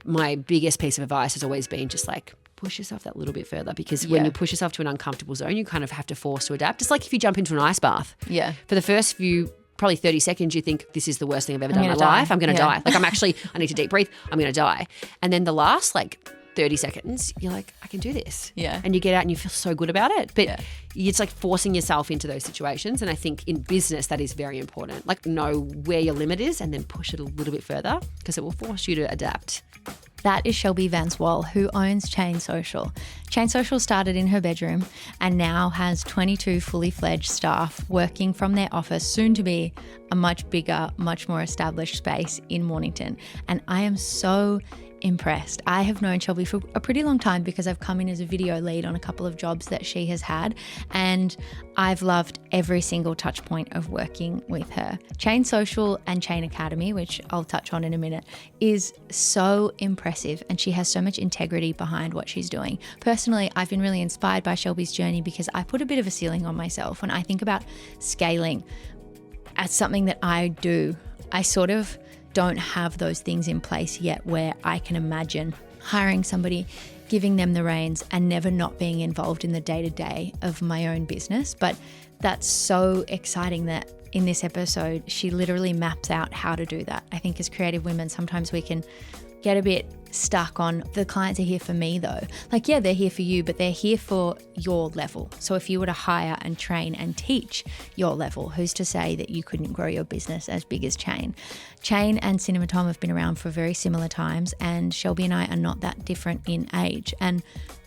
my biggest piece of advice has always been just like, push yourself that little bit further, because when you push yourself to an uncomfortable zone, you kind of have to force to adapt. It's like if you jump into an ice bath. Yeah. For the first few, probably 30 seconds, you think this is the worst thing I've ever done in my die. life. I'm going to die. Like I need to deep breathe. I'm going to die. And then the last 30 seconds, you're like, I can do this. Yeah. And you get out and you feel so good about it. But it's like forcing yourself into those situations. And I think in business, that is very important. Like know where your limit is and then push it a little bit further, because it will force you to adapt. That is Shelby Van Zwol, who owns Chain Social. Chain Social started in her bedroom and now has 22 fully fledged staff working from their office, soon to be a much bigger, much more established space in Mornington. And I am so impressed. I have known Shelby for a pretty long time because I've come in as a video lead on a couple of jobs that she has had, and I've loved every single touch point of working with her. Chain Social and Chain Academy, which I'll touch on in a minute, is so impressive, and she has so much integrity behind what she's doing. Personally, I've been really inspired by Shelby's journey because I put a bit of a ceiling on myself. When I think about scaling as something that I do, I sort of don't have those things in place yet where I can imagine hiring somebody, giving them the reins and never not being involved in the day-to-day of my own business. But that's so exciting that in this episode, she literally maps out how to do that. I think as creative women, sometimes we can get a bit stuck on the clients are here for me though. Like, yeah, they're here for you, but they're here for your level. So if you were to hire and train and teach your level, who's to say that you couldn't grow your business as big as Chain? Chain and Cinema Tom have been around for very similar times, and Shelby and I are not that different in age. And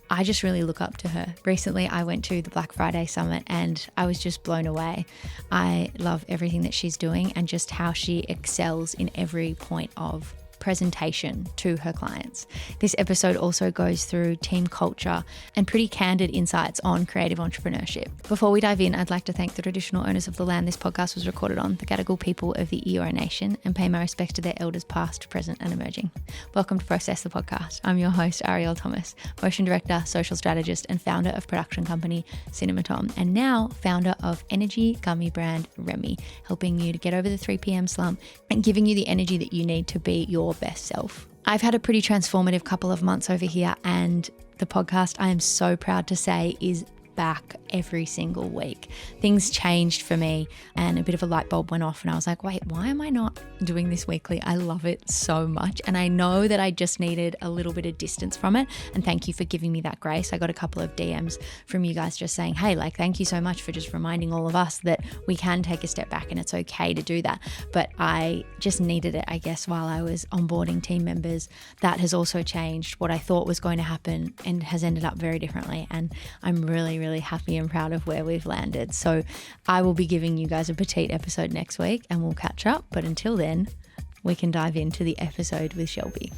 I just really look up to her. Recently, I went to the Black Friday Summit and I was just blown away. I love everything that she's doing and just how she excels in every point of presentation to her clients. This episode also goes through team culture and pretty candid insights on creative entrepreneurship. Before we dive in, I'd like to thank the traditional owners of the land this podcast was recorded on, the Gadigal people of the Eora Nation, and pay my respects to their elders past, present and emerging. Welcome to Process the Podcast. I'm your host, Ariel Thomas, motion director, social strategist and founder of production company Cinema Tom, and now founder of energy gummy brand Remy, helping you to get over the 3 p.m. slump and giving you the energy that you need to be your best self. I've had a pretty transformative couple of months over here, and the podcast, I am so proud to say, is back every single week. Things changed for me and a bit of a light bulb went off and I was like, wait, why am I not doing this weekly? I love it so much. And I know that I just needed a little bit of distance from it. And thank you for giving me that grace. I got a couple of DMs from you guys just saying, hey, thank you so much for just reminding all of us that we can take a step back and it's okay to do that. But I just needed it, I guess, while I was onboarding team members. That has also changed. What I thought was going to happen and has ended up very differently. And I'm really, really happy and proud of where we've landed. So I will be giving you guys a petite episode next week and we'll catch up. But until then, we can dive into the episode with Shelby.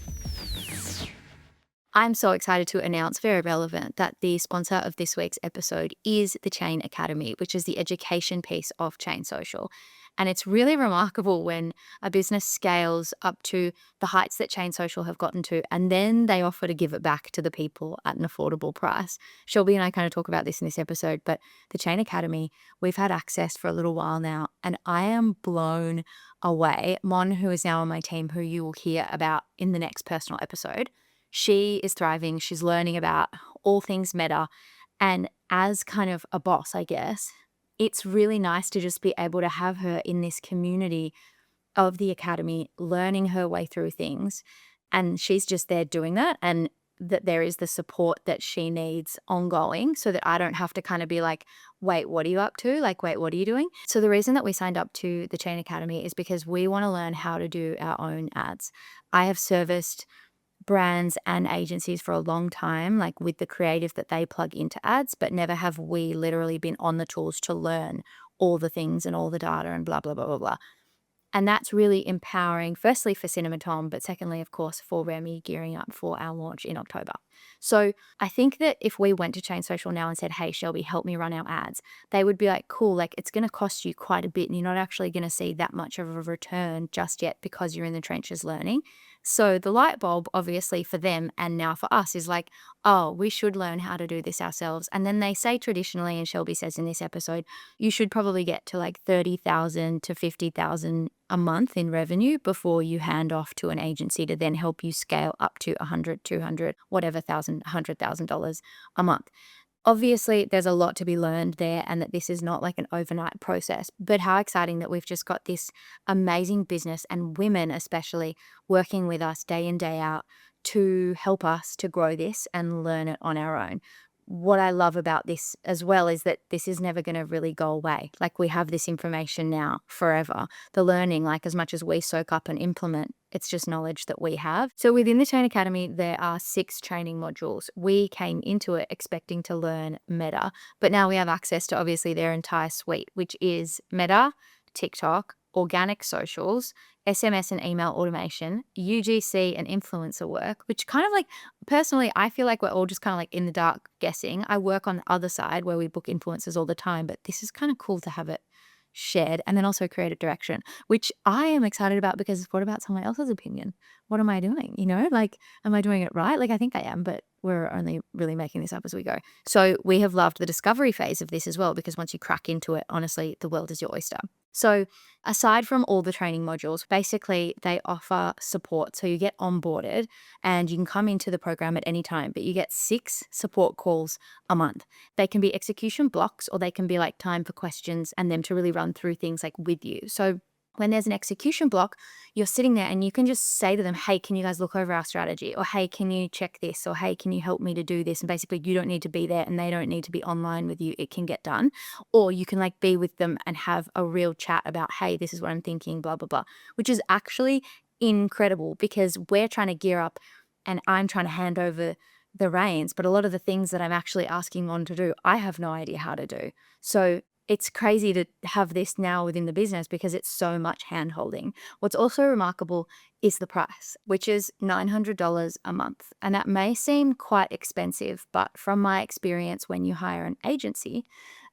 I'm so excited to announce, very relevant, that the sponsor of this week's episode is the Chain Academy, which is the education piece of Chain Social. And it's really remarkable when a business scales up to the heights that Chain Social have gotten to, and then they offer to give it back to the people at an affordable price. Shelby and I kind of talk about this in this episode, but the Chain Academy, we've had access for a little while now, and I am blown away. Mon, who is now on my team, who you will hear about in the next personal episode, she is thriving. She's learning about all things meta. And as kind of a boss, I guess, it's really nice to just be able to have her in this community of the academy, learning her way through things. And she's just there doing that, and that there is the support that she needs ongoing, so that I don't have to kind of be like, wait, what are you up to? Wait, what are you doing? So the reason that we signed up to the Chain Academy is because we want to learn how to do our own ads. I have serviced brands and agencies for a long time, with the creative that they plug into ads, but never have we literally been on the tools to learn all the things and all the data and blah, blah, blah, blah, blah. And that's really empowering, firstly for Cinema Tom, but secondly, of course, for Remy gearing up for our launch in October. So I think that if we went to Chain Social now and said, hey, Shelby, help me run our ads, they would be like, cool, it's going to cost you quite a bit and you're not actually going to see that much of a return just yet because you're in the trenches learning. So the light bulb, obviously, for them and now for us is like, oh, we should learn how to do this ourselves. And then they say traditionally, and Shelby says in this episode, you should probably get to like 30,000 to 50,000 a month in revenue before you hand off to an agency to then help you scale up to 100, 200, whatever thousand, $100,000 a month. Obviously, there's a lot to be learned there and that this is not like an overnight process, but how exciting that we've just got this amazing business and women especially working with us day in, day out to help us to grow this and learn it on our own. What I love about this as well is that this is never going to really go away. Like we have this information now forever. The learning, like as much as we soak up and implement, it's just knowledge that we have. So within the Chain Academy, there are 6 training modules. We came into it expecting to learn Meta, but now we have access to obviously their entire suite, which is Meta, TikTok, organic socials, SMS and email automation, UGC and influencer work, which kind of like, personally, I feel like we're all just kind of like in the dark guessing. I work on the other side where we book influencers all the time, but this is kind of cool to have it shared, and then also creative direction, which I am excited about because what about someone else's opinion? What am I doing? You know, like, am I doing it right? Like, I think I am, but we're only really making this up as we go. So we have loved the discovery phase of this as well, because once you crack into it, honestly, the world is your oyster. So aside from all the training modules, basically they offer support. So you get onboarded and you can come into the program at any time, but you get 6 support calls a month. They can be execution blocks or they can be like time for questions and them to really run through things like with you. So when there's an execution block, you're sitting there and you can just say to them, hey, can you guys look over our strategy? Or hey, can you check this? Or hey, can you help me to do this? And basically you don't need to be there and they don't need to be online with you. It can get done. Or you can like be with them and have a real chat about, hey, this is what I'm thinking, blah, blah, blah, which is actually incredible because we're trying to gear up and I'm trying to hand over the reins. But a lot of the things that I'm actually asking on to do, I have no idea how to do. So it's crazy to have this now within the business because it's so much hand holding. What's also remarkable is the price, which is $900 a month. And that may seem quite expensive, but from my experience, when you hire an agency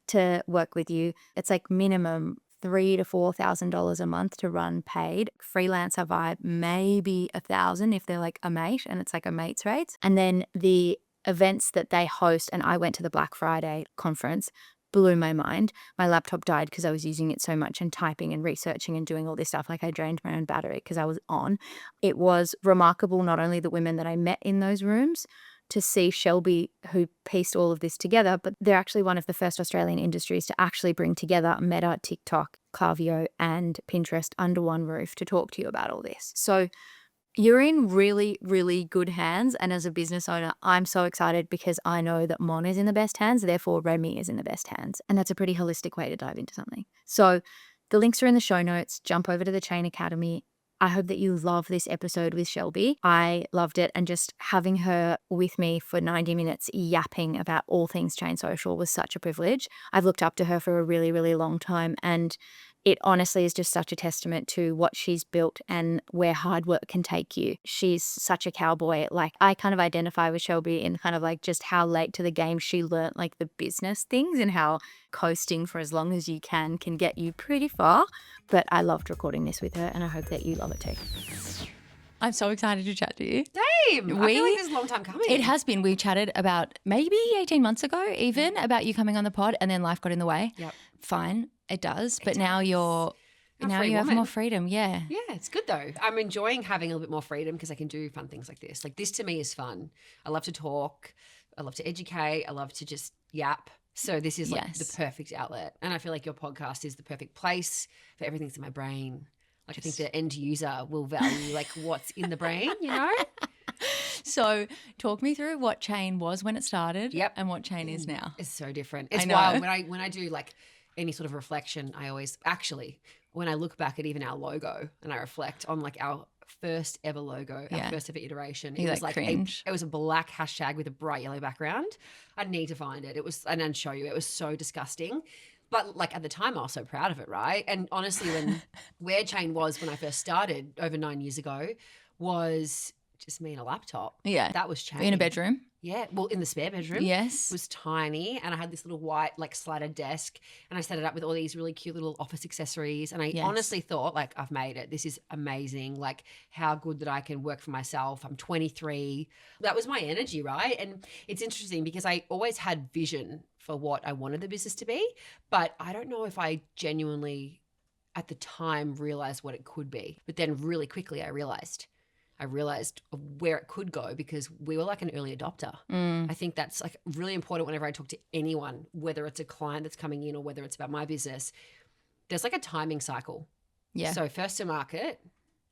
to work with you, it's like minimum $3,000 to $4,000 a month to run paid. Freelancer vibe, maybe $1,000 if they're like a mate and it's like a mate's rates. And then the events that they host, and I went to the Black Friday conference, blew my mind. My laptop died because I was using it so much and typing and researching and doing all this stuff. Like I drained my own battery because I was on. It was remarkable, not only the women that I met in those rooms, to see Shelby, who pieced all of this together, but they're actually one of the first Australian industries to actually bring together Meta, TikTok, Klaviyo, and Pinterest under one roof to talk to you about all this. So you're in really, really good hands. And as a business owner, I'm so excited because I know that Mon is in the best hands, therefore Remy is in the best hands. And that's a pretty holistic way to dive into something. So the links are in the show notes. Jump over to the Chain Academy. I hope that you love this episode with Shelby. I loved it. And just having her with me for 90 minutes yapping about all things Chain Social was such a privilege. I've looked up to her for a really, really long time. And it honestly is just such a testament to what she's built and where hard work can take you. She's such a cowboy. Like I kind of identify with Shelby in kind of like just how late to the game she learnt like the business things and how coasting for as long as you can get you pretty far. But I loved recording this with her and I hope that you love it too. I'm so excited to chat to you. Same. I feel like this is a long time coming. It has been. We chatted about maybe 18 months ago even about you coming on the pod and then life got in the way. Yep. Fine. It does. But now you have more freedom. Yeah. Yeah, it's good though. I'm enjoying having a little bit more freedom because I can do fun things like this. Like this to me is fun. I love to talk. I love to educate. I love to just yap. So this is like the perfect outlet. And I feel like your podcast is the perfect place for everything that's in my brain. Like I think the end user will value like what's in the brain, you know? So talk me through what Chain was when it started and what Chain is now. It's so different. It's wild. When I do like any sort of reflection, I always actually, when I look back at even our logo and I reflect on like our first ever logo, our first ever iteration, it was like it was a black hashtag with a bright yellow background. I need to find it. It was, and then show you, it was so disgusting. But like at the time I was so proud of it, right? And honestly, where Chain was when I first started over 9 years ago was just me and a laptop. Yeah. That was Chain. In a bedroom? Yeah. Well, in the spare bedroom. Yes. It was tiny, and I had this little white like slider desk, and I set it up with all these really cute little office accessories, and I honestly thought like, I've made it. This is amazing. Like, how good that I can work for myself. I'm 23. That was my energy, right? And it's interesting because I always had vision for what I wanted the business to be, but I don't know if I genuinely at the time realized what it could be. But then really quickly I realized where it could go because we were like an early adopter. I think that's like really important whenever I talk to anyone, whether it's a client that's coming in or whether it's about my business. There's like a timing cycle. Yeah. So first to market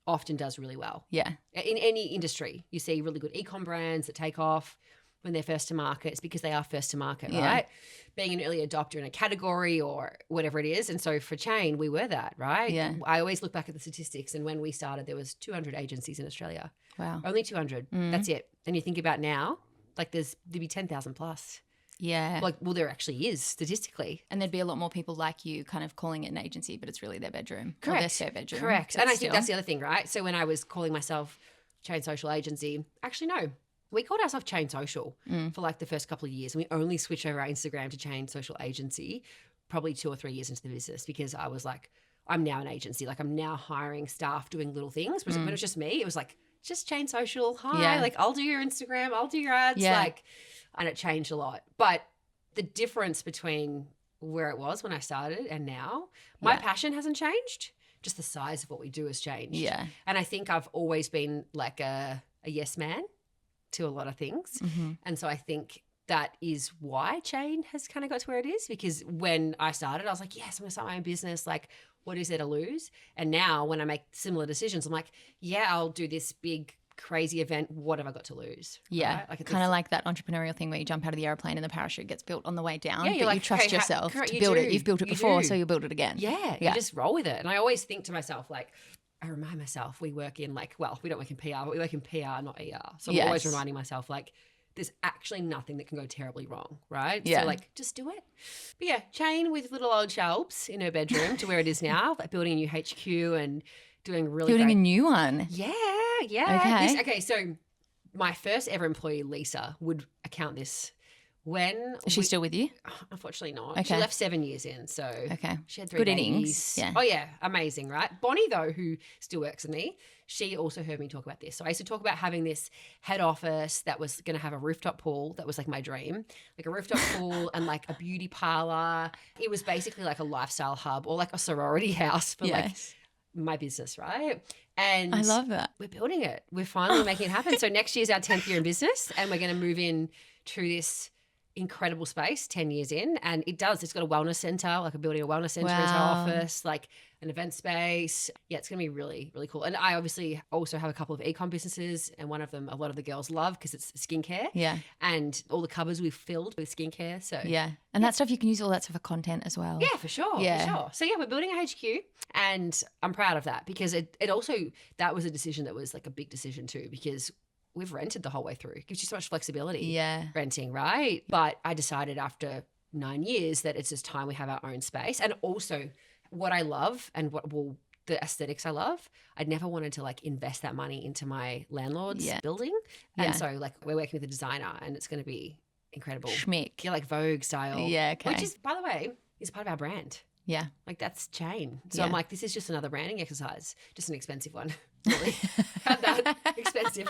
often does really well. Yeah. In any industry, you see really good e-com brands that take off when they're first to market. It's because they are first to market, right? Being an early adopter in a category or whatever it is. And so for Chain, we were that, right? Yeah. I always look back at the statistics, and when we started, there was 200 agencies in Australia. Wow. Only 200. That's it. And you think about now, like there'd be 10,000 plus. Yeah. Like, well, there actually is statistically. And there'd be a lot more people like you kind of calling it an agency, but it's really their bedroom. Correct. Or their spare bedroom. Correct. And I think that's the other thing, right? So when I was calling myself Chain Social Agency, actually no. We called ourselves Chain Social for like the first couple of years. And we only switched over our Instagram to Chain Social Agency probably 2 or 3 years into the business because I was like, I'm now an agency. Like I'm now hiring staff doing little things. But when it was just me, it was like, just Chain Social. Hi. Like I'll do your Instagram. I'll do your ads. Like, and it changed a lot. But the difference between where it was when I started and now, my passion hasn't changed. Just the size of what we do has changed. Yeah. And I think I've always been like a yes man to a lot of things. And so I think that is why Chain has kind of got to where it is, because when I started, I was like, yes, I'm going to start my own business. Like, what is there to lose? And now when I make similar decisions, I'm like, yeah, I'll do this big crazy event. What have I got to lose? Yeah. Right? Like kind of like that entrepreneurial thing where you jump out of the airplane and the parachute gets built on the way down. Yeah, but like, you trust yourself to build it. You've built it before, so you'll build it again. Yeah. You just roll with it. And I always think to myself, like, I remind myself we work in like, well, we don't work in PR, but we work in PR, not ER. So I'm always reminding myself like there's actually nothing that can go terribly wrong, right? Yeah. So like just do it. But yeah, Chain with little old Shelbs in her bedroom to where it is now, like building a new HQ and doing really Building great. a new one. Yeah, yeah. Okay, so my first ever employee, Lisa, would account this. Is she still with you? Unfortunately not. Okay. She left 7 years in, so she had 3 good babies. innings. Yeah. Oh yeah, amazing, right? Bonnie though, who still works with me, she also heard me talk about this. So I used to talk about having this head office that was going to have a rooftop pool. That was like my dream, like a rooftop pool and like a beauty parlor. It was basically like a lifestyle hub or like a sorority house for like my business, right? And I love that. We're building it. We're finally making it happen. So next year's our 10th year in business, and we're going to move in to this incredible space 10 years in, and it's got a wellness center, like a building a wellness center into our office, like an event space. Yeah, it's gonna be really, really cool. And I obviously also have a couple of e-com businesses, and one of them a lot of the girls love because it's skincare. Yeah. And all the cupboards we've filled with skincare. So and that stuff, you can use all that stuff for content as well. Yeah, for sure. Yeah. For sure. So yeah, we're building a HQ, and I'm proud of that because it also, that was a decision that was like a big decision too, because we've rented the whole way through. It gives you so much flexibility renting, right? But I decided after 9 years that it's just time we have our own space. And also what I love and the aesthetics I love, I'd never wanted to like invest that money into my landlord's building. And so like we're working with a designer and it's going to be incredible. Schmick. Yeah, like Vogue style. Yeah, okay. Which is, by the way, is part of our brand. Yeah. Like that's Chain. So I'm like, this is just another branding exercise, just an expensive one. Really. Had that expensive.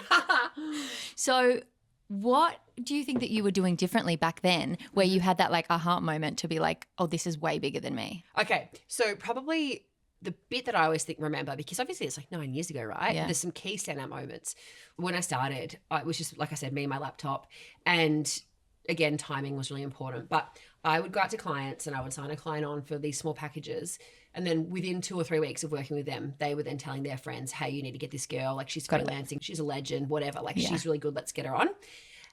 So what do you think that you were doing differently back then where you had that like aha moment to be like, oh, this is way bigger than me? Okay. So probably the bit that I always remember, because obviously it's like 9 years ago, right? Yeah. There's some key standout moments. When I started, it was just, like I said, me and my laptop. And again, timing was really important. But I would go out to clients and I would sign a client on for these small packages. And then within 2 or 3 weeks of working with them, they were then telling their friends, hey, you need to get this girl. Like she's freelancing. She's a legend, whatever. Like she's really good. Let's get her on.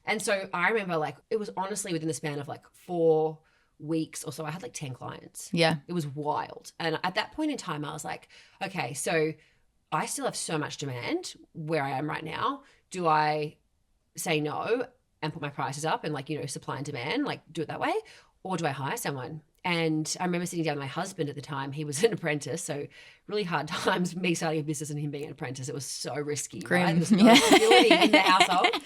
And so I remember like it was honestly within the span of like 4 weeks or so, I had like 10 clients. Yeah. It was wild. And at that point in time, I was like, okay, so I still have so much demand where I am right now. Do I say no and put my prices up and like, supply and demand, like do it that way? Or do I hire someone? And I remember sitting down with my husband at the time. He was an apprentice, so really hard times, me starting a business and him being an apprentice. It was so risky, right? There was no stability in the household.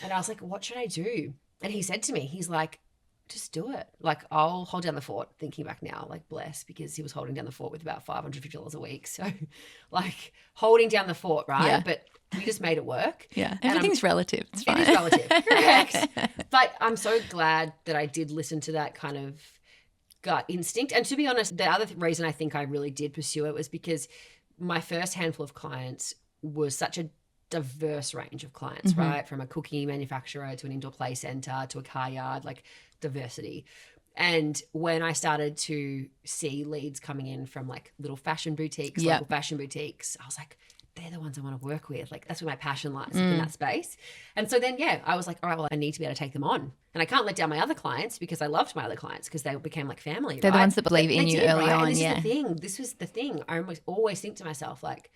And I was like, what should I do? And he said to me, he's like, just do it. Like, I'll hold down the fort, thinking back now, like, bless, because he was holding down the fort with about $550 a week. So, like, holding down the fort, right? Yeah. But we just made it work. Yeah. Everything's relative. It's fine. It is relative. Correct. But I'm so glad that I did listen to that kind of gut instinct. And to be honest, the other reason I think I really did pursue it was because my first handful of clients was such a diverse range of clients, right? From a cookie manufacturer to an indoor play center to a car yard, like diversity. And when I started to see leads coming in from like little fashion boutiques, local fashion boutiques, I was like, they're the ones I want to work with. Like, that's where my passion lies, in that space. And so then, I was like, all right, well, I need to be able to take them on. And I can't let down my other clients because I loved my other clients because they became like family. They're the ones that believe in you early on. And this was the thing. I always think to myself, like,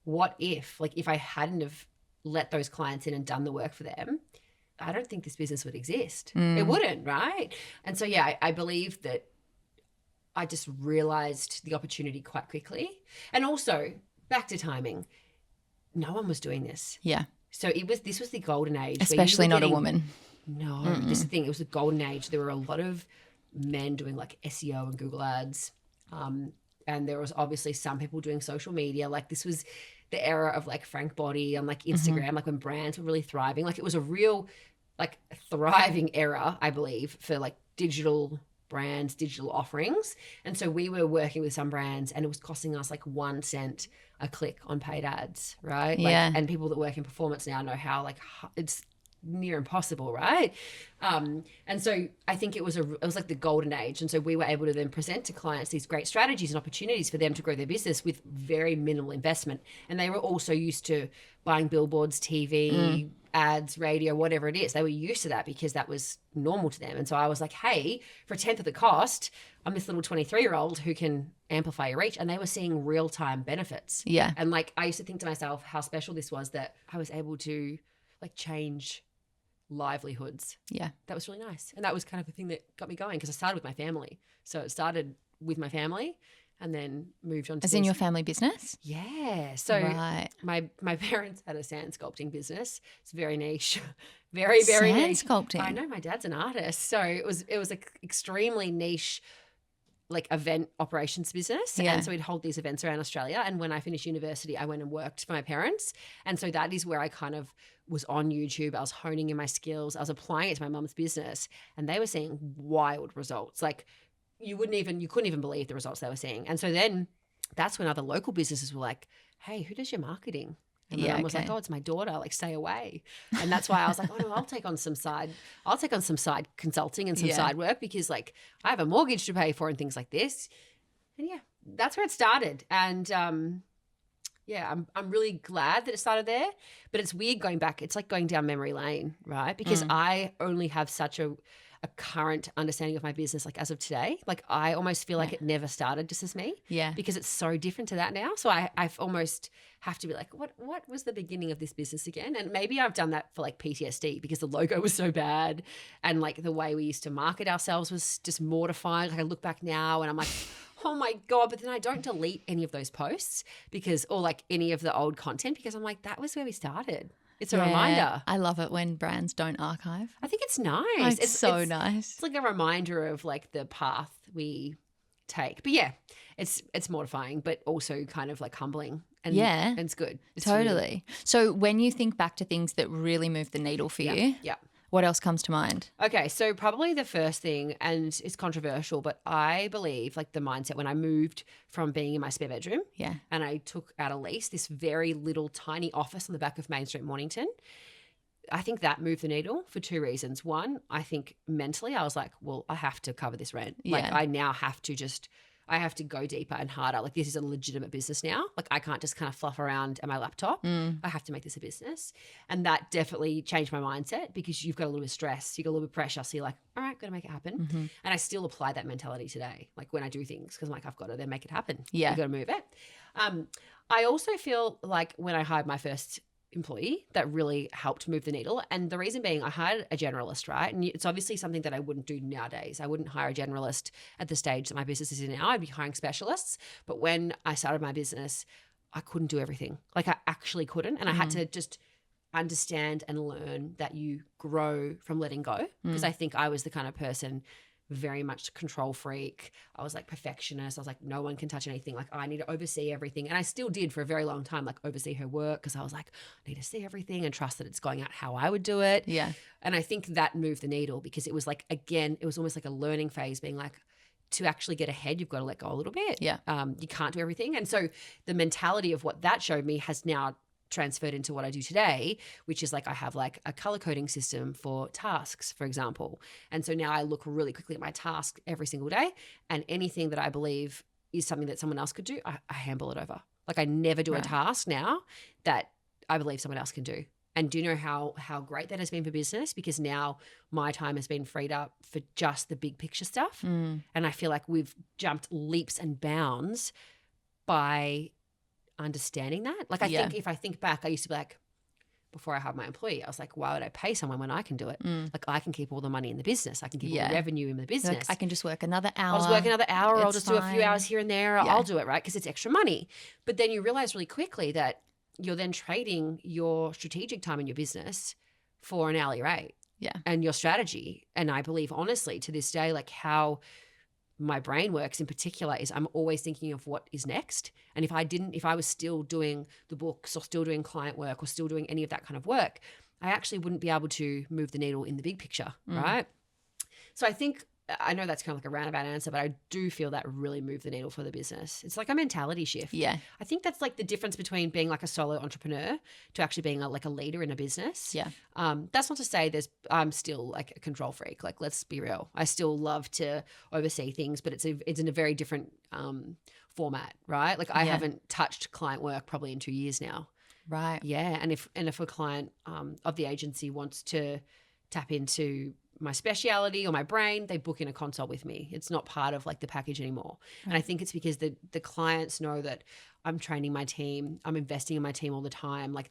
what if I hadn't have let those clients in and done the work for them, I don't think this business would exist. It wouldn't, right? And so, I believe that I just realized the opportunity quite quickly. And also, back to timing, no one was doing this. Yeah. So this was the golden age. Especially not a woman. No, this is the thing. It was the golden age. There were a lot of men doing like SEO and Google ads. And there was obviously some people doing social media. Like, this was the era of like Frank Body and like Instagram, like when brands were really thriving. Like, it was a real like thriving era, I believe, for like digital brands, digital offerings. And so we were working with some brands and it was costing us like 1 cent a click on paid ads, right? Like, and people that work in performance now know how like it's near impossible, right? And so I think it was like the golden age. And so we were able to then present to clients these great strategies and opportunities for them to grow their business with very minimal investment. And they were also used to buying billboards, TV, ads, radio, whatever it is. They were used to that because that was normal to them. And so I was like, hey, for a tenth of the cost, I'm this little 23-year-old who can amplify your reach. And they were seeing real-time benefits. Yeah. And like, I used to think to myself how special this was that I was able to like change livelihoods. Yeah. That was really nice. And that was kind of the thing that got me going because I started with my family. So it started with my family and then moved on to in your family business? Yeah. So my parents had a sand sculpting business. It's very niche. Very, very niche. Sand sculpting. I know, my dad's an artist. So it was an extremely niche like event operations business. Yeah. And so we'd hold these events around Australia. And when I finished university, I went and worked for my parents. And so that is where I kind of was on YouTube. I was honing in my skills. I was applying it to my mum's business and they were seeing wild results. Like you couldn't even believe the results they were seeing. And so then that's when other local businesses were like, hey, who does your marketing? And my mum was like, oh, it's my daughter, like stay away. And that's why I was like, oh no, I'll take on some side consulting and some side work because like I have a mortgage to pay for and things like this. And that's where it started. And I'm really glad that it started there, but it's weird going back. It's like going down memory lane, right? Because I only have such a current understanding of my business like as of today. Like I almost feel like it never started just as me. Yeah. Because it's so different to that now. So I've almost have to be like, what was the beginning of this business again? And maybe I've done that for like PTSD because the logo was so bad and like the way we used to market ourselves was just mortifying. Like I look back now and I'm like, oh my God, but then I don't delete any of those posts or like any of the old content because I'm like, that was where we started. It's a reminder. I love it when brands don't archive. I think it's nice. Oh, it's so nice. It's like a reminder of like the path we take. But it's mortifying, but also kind of like humbling. And it's good. It's totally. Really... So when you think back to things that really move the needle for you, what else comes to mind? Okay, so probably the first thing, and it's controversial, but I believe like the mindset when I moved from being in my spare bedroom and I took out a lease, this very little tiny office on the back of Main Street, Mornington, I think that moved the needle for two reasons. One, I think mentally I was like, well, I have to cover this rent. Yeah. Like I now have to I have to go deeper and harder. Like this is a legitimate business now. Like I can't just kind of fluff around at my laptop. I have to make this a business. And that definitely changed my mindset because you've got a little bit of stress, you've got a little bit of pressure. So you're like, all right, got to make it happen. And I still apply that mentality today. Like when I do things, because I'm like, I've got to then make it happen. Yeah. You've got to move it. I also feel like when I hired my first employee that really helped move the needle. And the reason being, I hired a generalist, right? And it's obviously something that I wouldn't do nowadays. I wouldn't hire a generalist at the stage that my business is in now. I'd be hiring specialists. But when I started my business, I couldn't do everything. Like I actually couldn't. And I had to just understand and learn that you grow from letting go. Because I think I was the kind of person, very much control freak. I was like perfectionist. I was like, no one can touch anything. Like I need to oversee everything. And I still did for a very long time, like oversee her work, because I was like, I need to see everything and trust that it's going out how I would do it. Yeah. And I think that moved the needle, because it was like, again, it was almost like a learning phase, being like, to actually get ahead, you've got to let go a little bit. Yeah. You can't do everything. And so the mentality of what that showed me has now transferred into what I do today, which is like I have like a color coding system for tasks, for example. And so now I look really quickly at my task every single day, and anything that I believe is something that someone else could do, I handle it over. Like I never do a task now that I believe someone else can do. And do you know how great that has been for business? Because now my time has been freed up for just the big picture stuff. And I feel like we've jumped leaps and bounds by understanding that. Like I think if I think back, I used to be like, before I had my employee, I was like, why would I pay someone when I can do it? Like I can keep all the money in the business. I can keep all the revenue in the business. Like I can just work another hour. I'll just work another hour. I'll just do a few fine. hours here and there. I'll do it, right? Because it's extra money. But then you realize really quickly that you're then trading your strategic time in your business for an hourly rate. Yeah. And your strategy. And I believe honestly to this day, like how my brain works in particular is I'm always thinking of what is next. And if I was still doing the books or still doing client work or still doing any of that kind of work, I actually wouldn't be able to move the needle in the big picture, right? So I know that's kind of like a roundabout answer, but I do feel that really moved the needle for the business. It's like a mentality shift. Yeah. I think that's like the difference between being like a solo entrepreneur to actually being like a leader in a business. Yeah. That's not to say I'm still like a control freak. Like, let's be real. I still love to oversee things, but it's in a very different format, right? Like I haven't touched client work probably in 2 years now. Right. Yeah. And if a client of the agency wants to tap into my speciality or my brain, they book in a consult with me. It's not part of like the package anymore. And I think it's because the clients know that I'm training my team. I'm investing in my team all the time. Like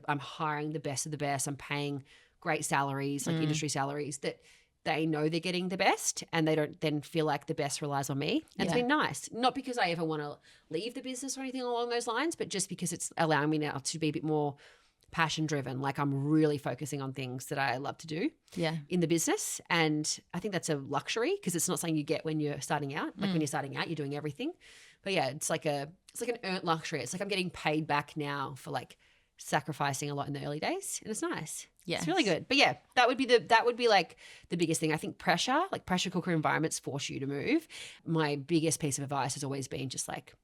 I'm hiring the best of the best. I'm paying great salaries, like industry salaries, that they know they're getting the best, and they don't then feel like the best relies on me. And it's been nice. Not because I ever want to leave the business or anything along those lines, but just because it's allowing me now to be a bit more passion driven. Like I'm really focusing on things that I love to do in the business. And I think that's a luxury, because it's not something you get when you're starting out. Like when you're starting out, you're doing everything. But yeah, it's like an earned luxury. It's like I'm getting paid back now for like sacrificing a lot in the early days, and it's nice. Yeah, it's really good. But yeah, that would be like the biggest thing. I think pressure cooker environments force you to move. My biggest piece of advice has always been just like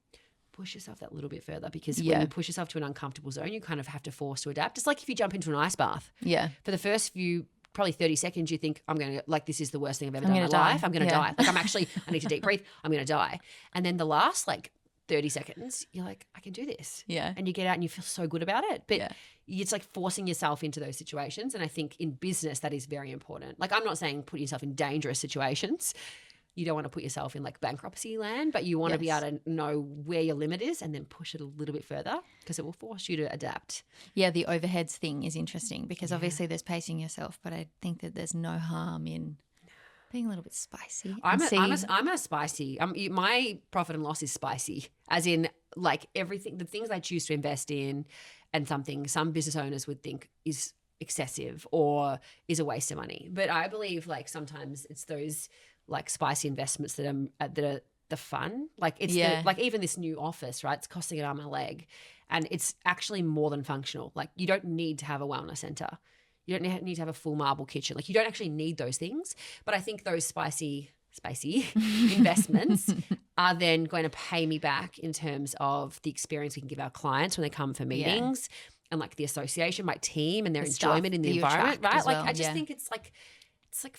push yourself that little bit further, because when you push yourself to an uncomfortable zone, you kind of have to force to adapt. It's like if you jump into an ice bath. Yeah. For the first few probably 30 seconds, you think, I'm going to, like, this is the worst thing I've ever done in my life. I'm going to die. Like I need to deep breathe. I'm going to die. And then the last like 30 seconds, you're like, I can do this. Yeah. And you get out and you feel so good about it. But it's like forcing yourself into those situations. And I think in business, that is very important. Like, I'm not saying put yourself in dangerous situations. You don't want to put yourself in like bankruptcy land, but you want to be able to know where your limit is and then push it a little bit further, because it will force you to adapt. Yeah, the overheads thing is interesting, because obviously there's pacing yourself, but I think that there's no harm in being a little bit spicy. I'm a spicy. My profit and loss is spicy, as in like everything, the things I choose to invest in, and something some business owners would think is excessive or is a waste of money. But I believe like sometimes it's those like spicy investments that are the fun. Like it's like even this new office, right? It's costing an arm and a leg, and it's actually more than functional. Like you don't need to have a wellness center. You don't need to have a full marble kitchen. Like you don't actually need those things. But I think those spicy investments are then going to pay me back in terms of the experience we can give our clients when they come for meetings, and like the association, my team, and their enjoyment in the environment, right? Like I just think it's like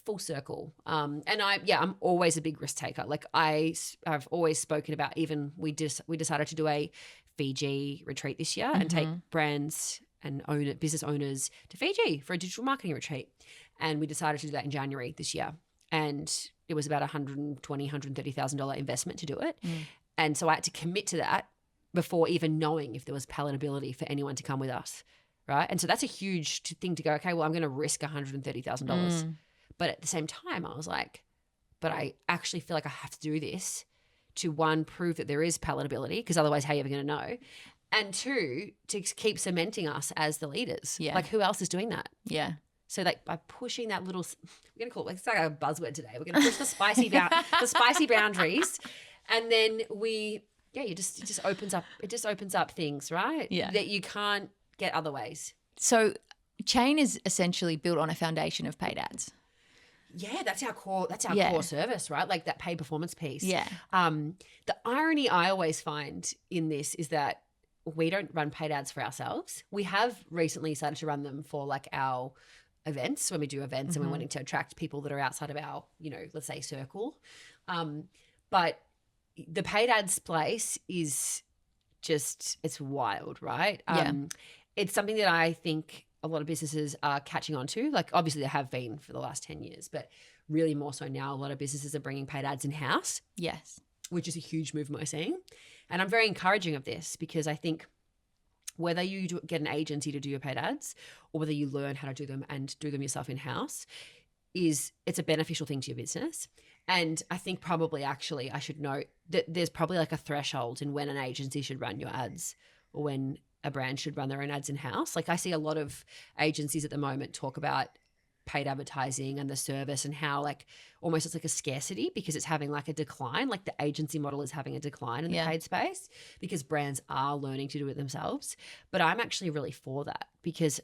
full circle. And I'm always a big risk taker. Like I've always spoken about, even we decided to do a Fiji retreat this year and take brands and business owners to Fiji for a digital marketing retreat. And we decided to do that in January this year. And it was about $130,000 investment to do it. And so I had to commit to that before even knowing if there was palatability for anyone to come with us. right? And so that's a huge thing to go, okay, well, I'm going to risk $130,000. But at the same time, I was like, but I actually feel like I have to do this to, one, prove that there is palatability, because otherwise how are you ever going to know? And two, to keep cementing us as the leaders. Yeah. Like, who else is doing that? Yeah. So like by pushing that little, we're going to call it, it's like a buzzword today. We're going to push the spicy boundaries. And then it just opens up things, right? Yeah. That you can't get other ways. So Chain is essentially built on a foundation of paid ads. Yeah, that's our core core service, right? Like that paid performance piece. Yeah. The irony I always find in this is that we don't run paid ads for ourselves. We have recently started to run them for like our events, when we do events and we're wanting to attract people that are outside of our, let's say circle. But the paid ads place is just, it's wild, right? It's something that I think a lot of businesses are catching on to. Like obviously they have been for the last 10 years, but really more so now, a lot of businesses are bringing paid ads in-house. Yes. Which is a huge move we're seeing. And I'm very encouraging of this because I think whether you get an agency to do your paid ads or whether you learn how to do them and do them yourself in-house, it's a beneficial thing to your business. And I think probably actually I should note that there's probably like a threshold in when an agency should run your ads or when a brand should run their own ads in-house. Like I see a lot of agencies at the moment talk about paid advertising and the service and how like almost it's like a scarcity because it's having like a decline, like the agency model is having a decline in the paid space because brands are learning to do it themselves. But I'm actually really for that because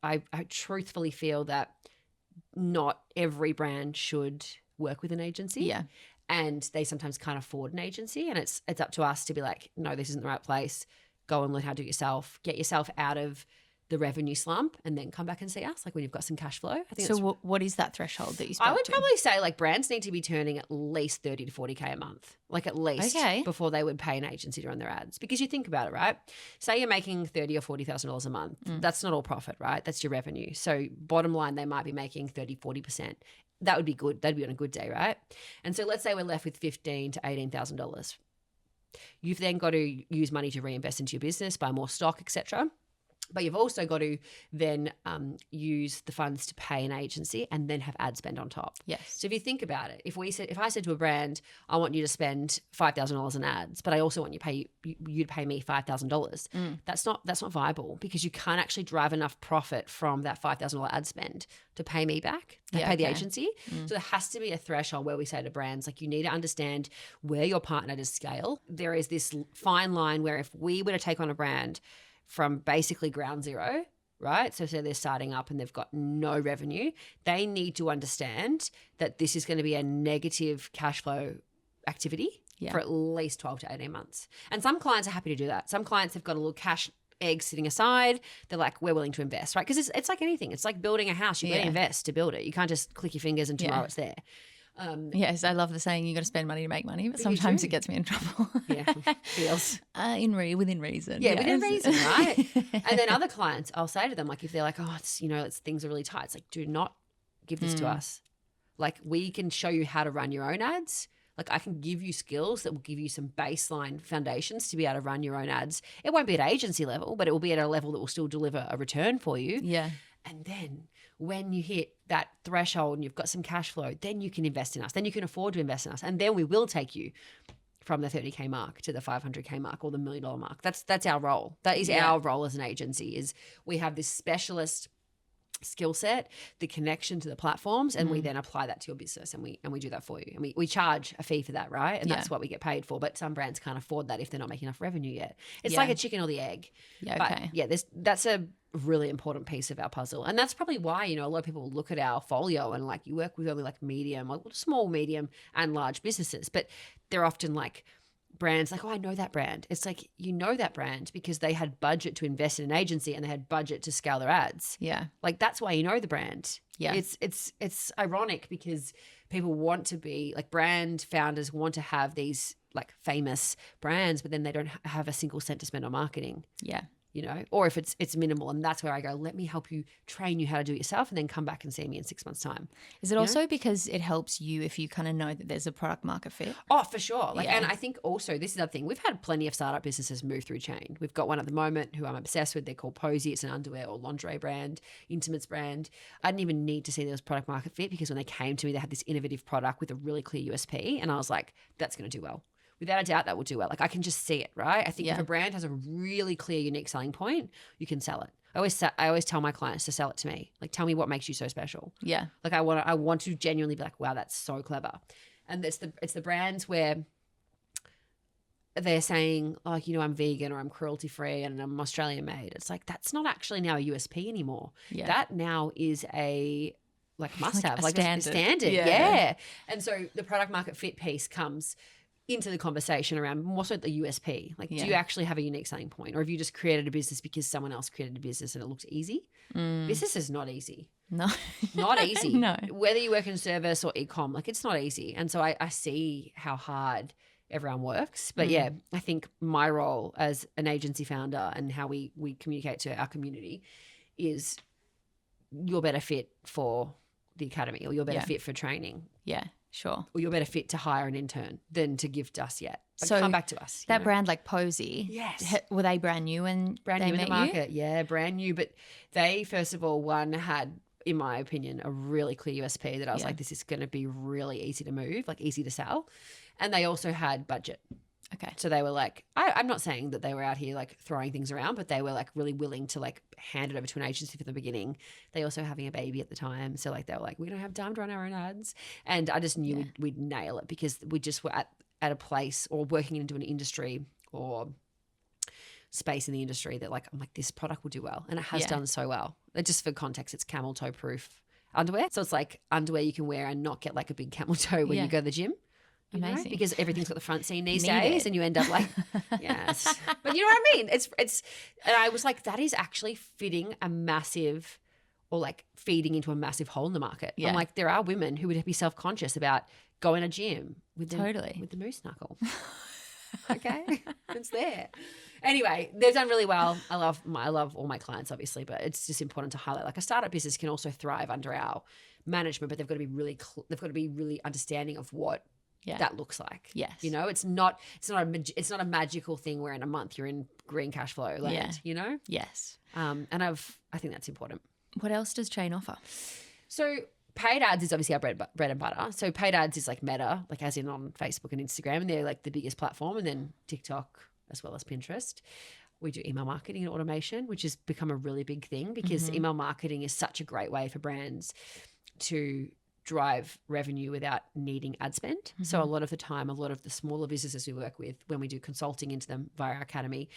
I truthfully feel that not every brand should work with an agency. Yeah. And they sometimes can't afford an agency and it's up to us to be like, no, this isn't the right place. Go and learn how to do it yourself. Get yourself out of the revenue slump and then come back and see us like when you've got some cash flow. I think so what is that threshold that you spoke to? I would probably say like brands need to be turning at least 30 to 40K a month, like at least before they would pay an agency to run their ads. Because you think about it, right? Say you're making $30,000 or $40,000 a month. That's not all profit, right? That's your revenue. So bottom line, they might be making 30, 40%. That would be good. That'd be on a good day, right? And so let's say we're left with $15,000 to $18,000. You've then got to use money to reinvest into your business, buy more stock, etc. But you've also got to then use the funds to pay an agency and then have ad spend on top. Yes. So if you think about it, if I said to a brand, I want you to spend $5,000 in ads, but I also want you to pay me $5,000. That's not viable because you can't actually drive enough profit from that $5,000 ad spend to pay me back, to pay the agency. So there has to be a threshold where we say to brands, like you need to understand where your partner to scale. There is this fine line where if we were to take on a brand from basically ground zero, right? So they're starting up and they've got no revenue. They need to understand that this is going to be a negative cash flow activity for at least 12 to 18 months. And some clients are happy to do that. Some clients have got a little cash egg sitting aside. They're like, we're willing to invest, right? Because it's like anything. It's like building a house. You've got to invest to build it. You can't just click your fingers and tomorrow it's there. Yes, I love the saying you got to spend money to make money, but sometimes it gets me in trouble. Feels. Within reason. Yeah, within reason, right? And then other clients, I'll say to them, like if they're like, oh, it's things are really tight. It's like, do not give this to us. Like we can show you how to run your own ads. Like I can give you skills that will give you some baseline foundations to be able to run your own ads. It won't be at agency level, but it will be at a level that will still deliver a return for you. Yeah. And then when you hit that threshold and you've got some cash flow, then you can invest in us. Then you can afford to invest in us. And then we will take you from the 30K mark to the 500K mark or the $1 million mark. That's our role. That is our role as an agency is we have this specialist skill set, the connection to the platforms, and we then apply that to your business and we do that for you. And we charge a fee for that, right? And that's what we get paid for. But some brands can't afford that if they're not making enough revenue yet. It's like a chicken or the egg. Yeah, okay. But that's a really important piece of our puzzle. And that's probably why, a lot of people look at our folio and like you work with only like small, medium and large businesses, but they're often like brands like, oh, I know that brand. It's like, you know that brand because they had budget to invest in an agency and they had budget to scale their ads. Yeah. Like that's why you know the brand. Yeah. It's ironic because people want to be like brand founders want to have these like famous brands, but then they don't have a single cent to spend on marketing. Yeah. you know, or if it's minimal. And that's where I go, let me help you, train you how to do it yourself, and then come back and see me in 6 months' time. Is it also because it helps you if you kind of know that there's a product market fit? Oh, for sure. Like, and I think also this is the other thing. We've had plenty of startup businesses move through chain. We've got one at the moment who I'm obsessed with. They're called Posy. It's an underwear or lingerie brand, intimates brand. I didn't even need to see there was product market fit, because when they came to me, they had this innovative product with a really clear USP. And I was like, that's going to do well. Without a doubt, that will do well. Like, I can just see it, right? I think if a brand has a really clear, unique selling point, you can sell it. I always tell my clients to sell it to me. Like, tell me what makes you so special. Yeah. Like, I want to genuinely be like, wow, that's so clever. And it's the brands where they're saying, like, you know, I'm vegan or I'm cruelty free and I'm Australian made. It's like, that's not actually now a USP anymore. Yeah. That now is a must have, like a standard. Yeah. And so the product market fit piece comes into the conversation around more so the USP. Like, do you actually have a unique selling point, or have you just created a business because someone else created a business and it looks easy? Business is not easy. No. Not easy. No. Whether you work in service or e-com, like, it's not easy. And so I see how hard everyone works. But yeah, I think my role as an agency founder and how we communicate to our community is you're better fit for the academy, or you're better fit for training. Yeah. Sure. Or you're better fit to hire an intern than to give to us yet. Like, so come back to us. That brand like Posy, yes. Were they brand new when brand they new met in the market? You? Yeah, brand new. But they, first of all, one had, in my opinion, a really clear USP that I was like, this is going to be really easy to move, like easy to sell. And they also had budget. Okay. So they were like, I'm not saying that they were out here like throwing things around, but they were like really willing to like hand it over to an agency from the beginning. They also having a baby at the time. So like they were like, we don't have time to run our own ads. And I just knew we'd nail it, because we just were at a place or working into an industry or space in the industry that like, I'm like, this product will do well. And it has done so well. Just for context, it's camel toe proof underwear. So it's like underwear you can wear and not get like a big camel toe when you go to the gym. Amazing. Know? Because everything's got the front seam these days, and you end up like, yes. But you know what I mean? It's, and I was like, that is actually fitting a massive, or like feeding into a massive hole in the market. Yeah. I'm like, there are women who would be self-conscious about going to gym with the moose knuckle. Okay, it's there. Anyway, they've done really well. I love all my clients, obviously, but it's just important to highlight, like, a startup business can also thrive under our management, but they've got to be really understanding of what that looks like. Yes. You know, it's not a magical thing where in a month you're in green cash flow land, you know? Yes. And I think that's important. What else does Chain offer? So paid ads is obviously our bread and butter. So paid ads is like Meta, like as in on Facebook and Instagram, and they're like the biggest platform, and then TikTok as well as Pinterest. We do email marketing and automation, which has become a really big thing, because email marketing is such a great way for brands to drive revenue without needing ad spend. So a lot of the time, a lot of the smaller businesses we work with, when we do consulting into them via our academy,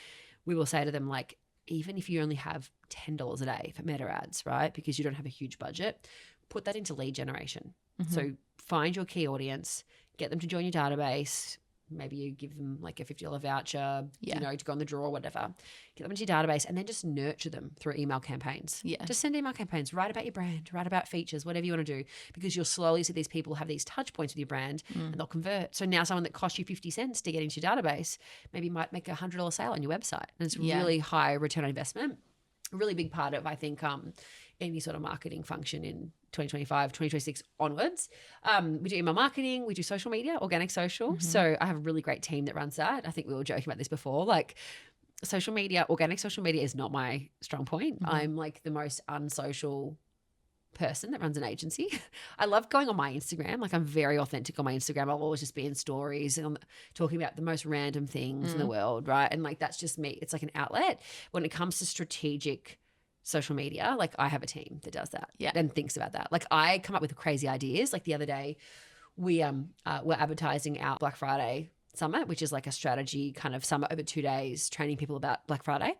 we will say to them, like, even if you only have $10 a day for Meta ads, right, because you don't have a huge budget, put that into lead generation. So find your key audience, get them to join your database. Maybe you give them like a $50 voucher, you know, to go on the draw or whatever. Get them into your database, and then just nurture them through email campaigns. Yeah. Just send email campaigns. Write about your brand. Write about features, whatever you want to do, because you'll slowly see these people have these touch points with your brand and they'll convert. So now someone that cost you 50 cents to get into your database maybe might make a $100 sale on your website. And it's really high return on investment. A really big part of, I think, any sort of marketing function in 2025, 2026 onwards. We do email marketing, we do social media, organic social. So I have a really great team that runs that. I think we were joking about this before. Like, social media, organic social media is not my strong point. I'm like the most unsocial person that runs an agency. I love going on my Instagram. Like, I'm very authentic on my Instagram. I'll always just be in stories and talking about the most random things in the world, right? And like, that's just me. It's like an outlet. When it comes to strategic social media, like, I have a team that does that and thinks about that. Like, I come up with crazy ideas. Like, the other day we were advertising our Black Friday summit, which is like a strategy kind of summit over 2 days, training people about Black Friday.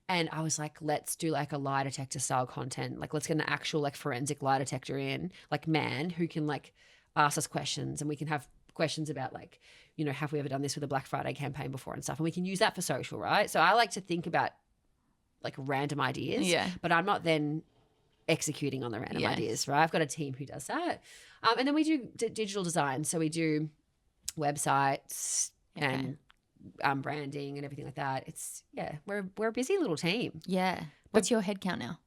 And I was like, let's do like a lie detector style content. Like, let's get an actual like forensic lie detector in, like, man who can like ask us questions, and we can have questions about like, you know, have we ever done this with a Black Friday campaign before and stuff, and we can use that for social, right? So I like to think about like random ideas, but I'm not then executing on the random ideas, right? I've got a team who does that. And then we do digital design. So we do websites and branding and everything like that. It's, we're a busy little team. Yeah. What's your headcount now?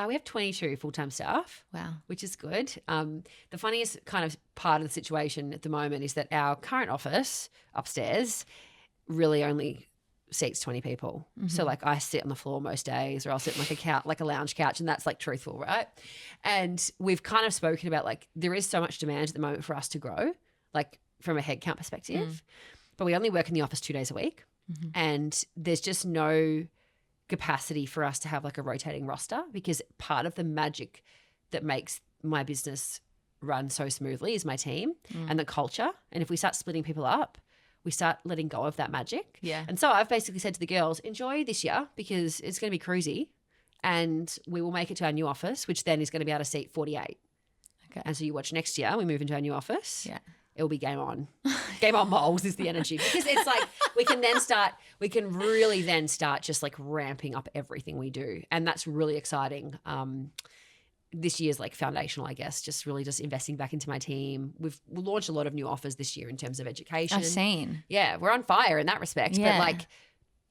We have 22 full-time staff. Wow. Which is good. The funniest kind of part of the situation at the moment is that our current office upstairs really only seats 20 people. Mm-hmm. So like I sit on the floor most days, or I'll sit on like a couch, like a lounge couch, and that's like truthful, right? And we've kind of spoken about like there is so much demand at the moment for us to grow, like from a headcount perspective, but we only work in the office 2 days a week, and there's just no capacity for us to have like a rotating roster, because part of the magic that makes my business run so smoothly is my team and the culture. And if we start splitting people up, we start letting go of that magic. Yeah. And so I've basically said to the girls, enjoy this year because it's going to be cruisy, and we will make it to our new office, which then is going to be able to seat 48. Okay. And so you watch next year, we move into our new office. Yeah. It'll be game on. Game on moles is the energy, because it's like we can really then start just like ramping up everything we do. And that's really exciting. This year's like foundational, I guess, just really just investing back into my team. We'll launch a lot of new offers this year in terms of education. I've seen. Yeah, we're on fire in that respect. Yeah. But like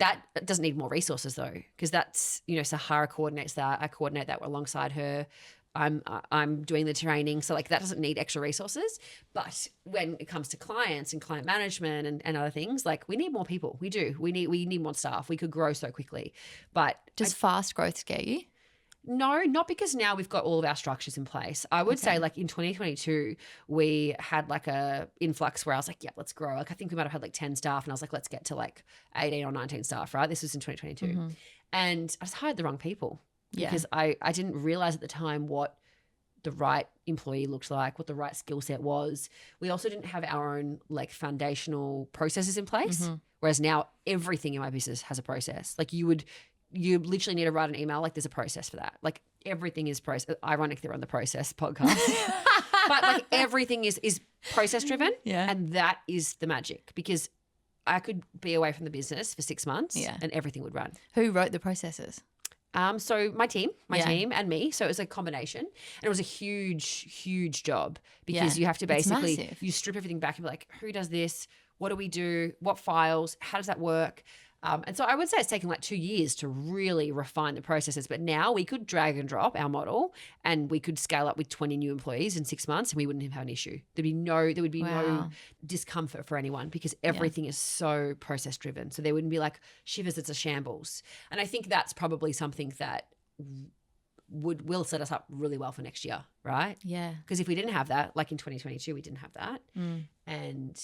that doesn't need more resources though, because that's, Sahara coordinates that. I coordinate that alongside her. I'm doing the training. So like that doesn't need extra resources. But when it comes to clients and client management and other things, like we need more people. We do. We need more staff. We could grow so quickly. But does fast growth scare you? No, not because now we've got all of our structures in place. I would say like in 2022, we had like a influx where I was like, yeah, let's grow. Like I think we might have had like 10 staff, and I was like, let's get to like 18 or 19 staff, right? This was in 2022. And I just hired the wrong people because I didn't realize at the time what the right employee looked like, what the right skill set was. We also didn't have our own like foundational processes in place. Whereas now everything in my business has a process. Like you literally need to write an email. Like there's a process for that. Like everything is process. Ironically, they're on the process podcast, but like everything is process driven. Yeah. And that is the magic, because I could be away from the business for 6 months and everything would run. Who wrote the processes? So my team and me. So it was a combination, and it was a huge job, because you have to basically, you strip everything back and be like, who does this? What do we do? What files? How does that work? And so I would say it's taken like 2 years to really refine the processes. But now we could drag and drop our model, and we could scale up with 20 new employees in 6 months, and we wouldn't have an issue. There would be no discomfort for anyone, because everything is so process driven. So there wouldn't be like shivers, it's a shambles. And I think that's probably something that will set us up really well for next year, right? Yeah. Because if we didn't have that, like in 2022, we didn't have that. And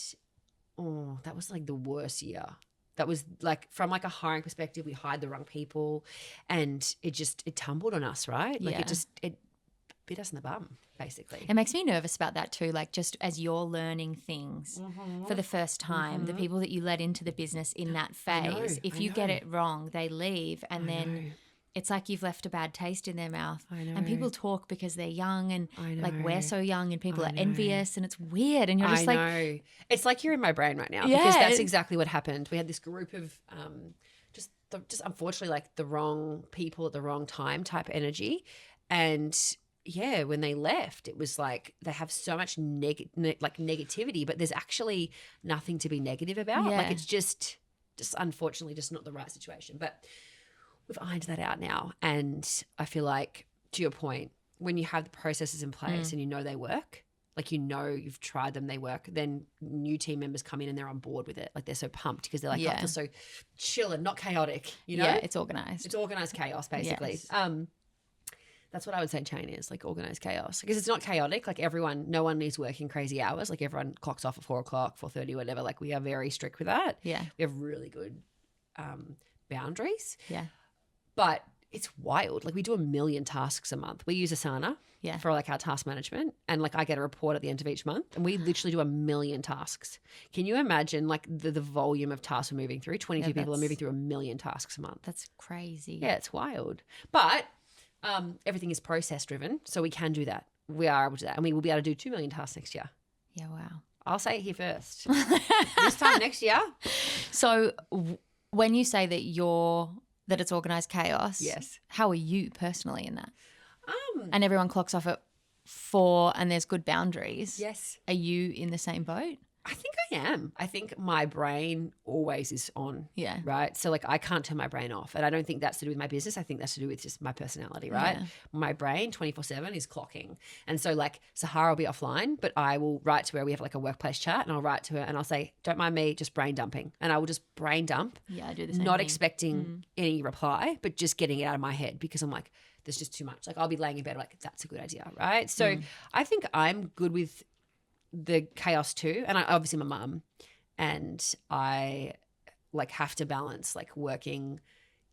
that was like the worst year. That was like, from like a hiring perspective, we hired the wrong people, and it tumbled on us, right? Like it bit us in the bum, basically. It makes me nervous about that too. Like just as you're learning things for the first time, the people that you let into the business in that phase, if you get it wrong, they leave, and then it's like you've left a bad taste in their mouth. I know. And people talk because they're young, and like we're so young, and people are envious, and it's weird. And you're just like, I know. It's like you're in my brain right now, because that's exactly what happened. We had this group of just unfortunately like the wrong people at the wrong time type energy. And when they left, it was like they have so much negativity, but there's actually nothing to be negative about. Like it's just unfortunately just not the right situation. But we've ironed that out now. And I feel like, to your point, when you have the processes in place and they work, like you've tried them, they work, then new team members come in and they're on board with it. Like they're so pumped because they're like, I feel so chill and not chaotic, Yeah, it's organised. It's organised chaos, basically. Yes. That's what I would say chain is, like organised chaos. Because it's not chaotic. Like no one is working crazy hours. Like everyone clocks off at 4 o'clock, 4:30, whatever. Like we are very strict with that. Yeah. We have really good boundaries. Yeah. But it's wild. Like we do 1 million tasks a month. We use Asana for like our task management, and like I get a report at the end of each month, and we literally do 1 million tasks. Can you imagine like the volume of tasks we're moving through? 22 people are moving through 1 million tasks a month. That's crazy. Yeah, it's wild. But everything is process driven, so we can do that. We are able to do that, and we will be able to do 2 million tasks next year. Yeah, wow. I'll say it here first. This time next year. So when you say that it's organised chaos. Yes. How are you personally in that? And everyone clocks off at 4 and there's good boundaries. Yes. Are you in the same boat? I think I am. I think my brain always is on. Yeah. Right. So like I can't turn my brain off. And I don't think that's to do with my business. I think that's to do with just my personality. Right. Yeah. My brain 24/7 is clocking. And so like Sahara will be offline, but I will write to her. We have like a workplace chat and I'll write to her and I'll say, don't mind me, just brain dumping. And I will just brain dump. Yeah, I do the same Not thing. expecting any reply, but just getting it out of my head because I'm like, there's just too much. Like I'll be laying in bed like, that's a good idea. Right. So I think I'm good with the chaos too. And I obviously my mum, and I like have to balance like working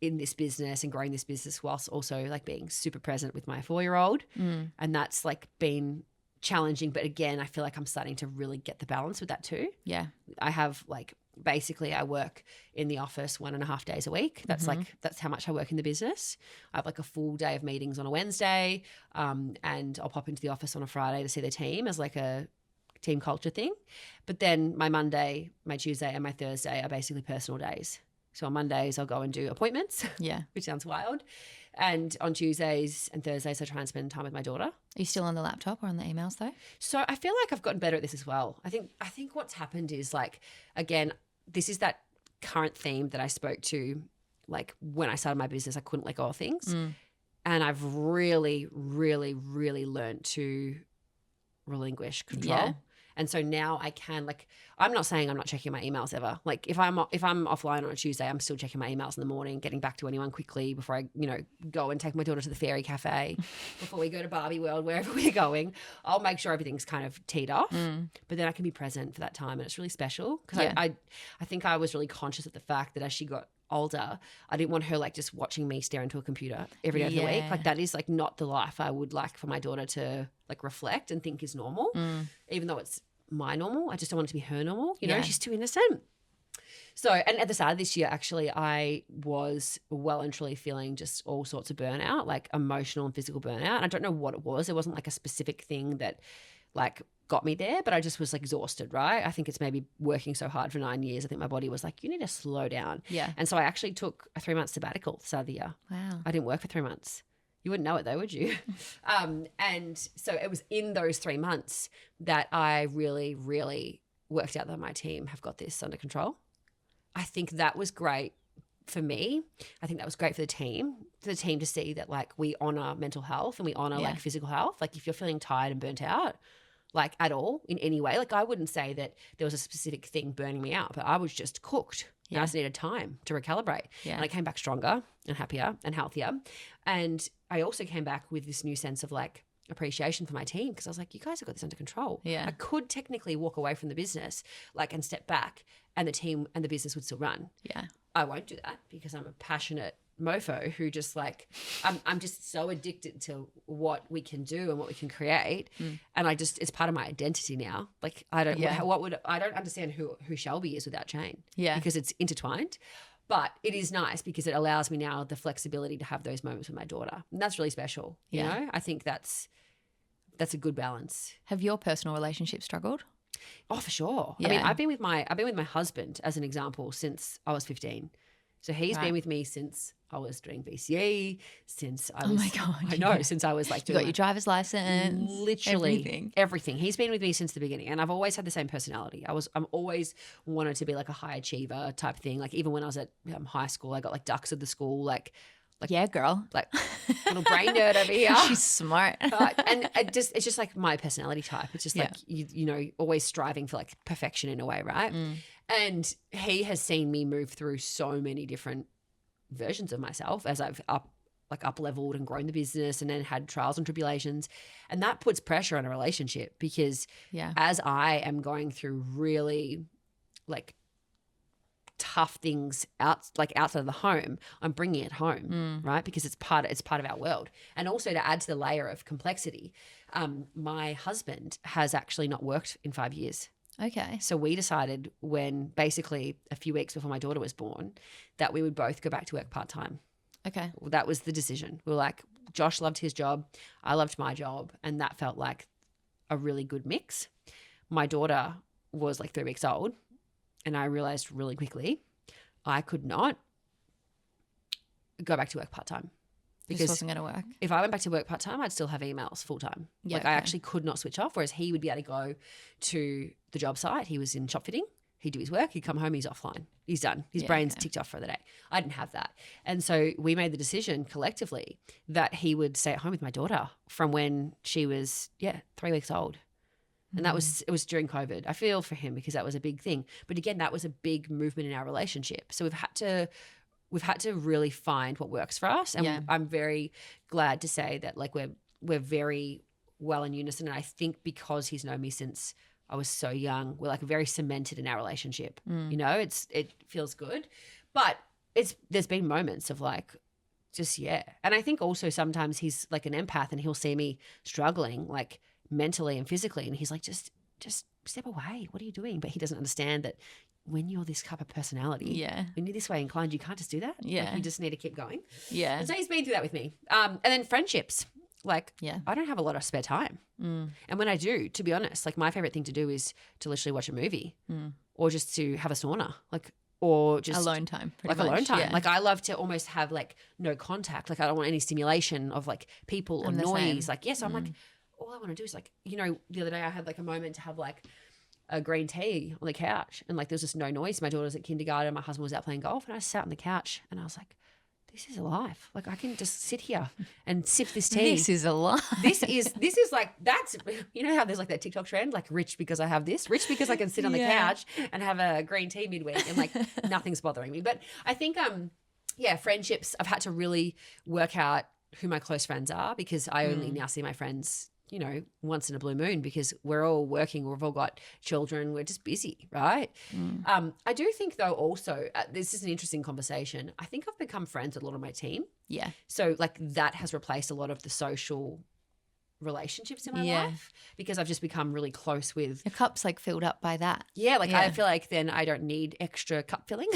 in this business and growing this business whilst also like being super present with my 4-year-old. And that's like been challenging. But again, I feel like I'm starting to really get the balance with that too. Yeah. I have like basically I work in the office 1.5 days a week. That's like, that's how much I work in the business. I have like a full day of meetings on a Wednesday, and I'll pop into the office on a Friday to see the team as like a team culture thing. But then my Monday, my Tuesday and my Thursday are basically personal days. So on Mondays I'll go and do appointments, which sounds wild. And on Tuesdays and Thursdays I try and spend time with my daughter. Are you still on the laptop or on the emails though? So I feel like I've gotten better at this as well. I think what's happened is like, again, this is that current theme that I spoke to like when I started my business, I couldn't let go of things. And I've really, really, really learned to relinquish control. Yeah. And so now I can like, I'm not saying I'm not checking my emails ever. Like if I'm offline on a Tuesday, I'm still checking my emails in the morning, getting back to anyone quickly before I, go and take my daughter to the fairy cafe, before we go to Barbie World, wherever we're going. I'll make sure everything's kind of teed off, but then I can be present for that time. And it's really special because I think I was really conscious of the fact that as she got older, I didn't want her like just watching me stare into a computer every day of the week. Like that is like not the life I would like for my daughter to like reflect and think is normal, even though it's my normal. I just don't want it to be her normal. She's too innocent. So, and at the start of this year, actually, I was well and truly feeling just all sorts of burnout, like emotional and physical burnout. And I don't know what it was. It wasn't like a specific thing that like got me there, but I just was like exhausted, right? I think it's maybe working so hard for 9 years. I think my body was like, you need to slow down. Yeah. And so I actually took a 3-month sabbatical at the start of the year. Wow. I didn't work for 3 months. You wouldn't know it though, would you? And so it was in those 3 months that I really, really worked out that my team have got this under control. I think that was great for me. I think that was great for the team to see that like we honor mental health and we honor like physical health. Like if you're feeling tired and burnt out, like at all in any way, like I wouldn't say that there was a specific thing burning me out, but I was just cooked. Yeah. I just needed time to recalibrate. Yeah. And I came back stronger and happier and healthier. And I also came back with this new sense of like appreciation for my team because I was like, you guys have got this under control. Yeah. I could technically walk away from the business like and step back and the team and the business would still run. Yeah. I won't do that because I'm a passionate mofo who just like I'm just so addicted to what we can do and what we can create, and it's part of my identity now. Like I don't I don't understand who Shelby is without Chain, because it's intertwined. But it is nice because it allows me now the flexibility to have those moments with my daughter, and that's really special. You know, I think that's a good balance. Have your personal relationships struggled? Oh, for sure. Yeah. I mean, I've been with my husband as an example since I was 15. So he's been with me since I was doing VCE, since I was, oh my God. I know, since I was like doing you got your driver's license, literally everything. He's been with me since the beginning, and I've always had the same personality. I'm always wanted to be like a high achiever type thing. Like even when I was at high school, I got like ducks at the school, like yeah, girl, like little brain nerd over here. She's smart. And it's just like my personality type. It's just like, you know, always striving for like perfection in a way, right? And he has seen me move through so many different versions of myself as I've up-leveled and grown the business and then had trials and tribulations. And that puts pressure on a relationship because as I am going through really like tough things outside of the home, I'm bringing it home, right? Because it's part of our world. And also to add to the layer of complexity, my husband has actually not worked in 5 years. Okay. So we decided when basically a few weeks before my daughter was born that we would both go back to work part-time. Okay. Well, that was the decision. We were like, Josh loved his job, I loved my job, and that felt like a really good mix. My daughter was like 3 weeks old, and I realized really quickly I could not go back to work part-time. because this wasn't going to work. If I went back to work part-time, I'd still have emails full-time. Yeah, I actually could not switch off, whereas he would be able to go to the job site. He was in shop fitting. He'd do his work. He'd come home. He's offline. He's done. His brain's ticked off for the day. I didn't have that. And so we made the decision collectively that he would stay at home with my daughter from when she was, 3 weeks old. And it was during COVID. I feel for him because that was a big thing. But again, that was a big movement in our relationship. So we've had to really find what works for us. And I'm very glad to say that like we're very well in unison. And I think because he's known me since I was so young, we're like very cemented in our relationship. You know, it feels good. But there's been moments of like just And I think also sometimes he's like an empath and he'll see me struggling like mentally and physically, and he's like, just step away. What are you doing? But he doesn't understand that when you're this type of personality, when you're this way inclined, you can't just do that. Like, you just need to keep going. And so he's been through that with me. And then friendships. Like, I don't have a lot of spare time. And when I do, to be honest, like my favorite thing to do is to literally watch a movie or just to have a sauna, like, or just alone time, alone time. Like I love to almost have like no contact. Like I don't want any stimulation of like people or noise. Like, I'm like, all I want to do is like, you know, the other day I had like a moment to have like a green tea on the couch and like there was just no noise. My daughter was at kindergarten, my husband was out playing golf, and I sat on the couch and I was like, this is a life. Like I can just sit here and sip this tea. This is a life. This is like, that's, you know how there's like that TikTok trend, like rich because I have this, rich because I can sit on the couch and have a green tea midweek and like nothing's bothering me. But I think, friendships, I've had to really work out who my close friends are because I only now see my friends, you know, once in a blue moon because we're all working, we've all got children, we're just busy, right? I do think though also, this is an interesting conversation, I think I've become friends with a lot of my team. Yeah. So like that has replaced a lot of the social relationships in my life because I've just become really close with. Your cup's like filled up by that. I feel like then I don't need extra cup filling.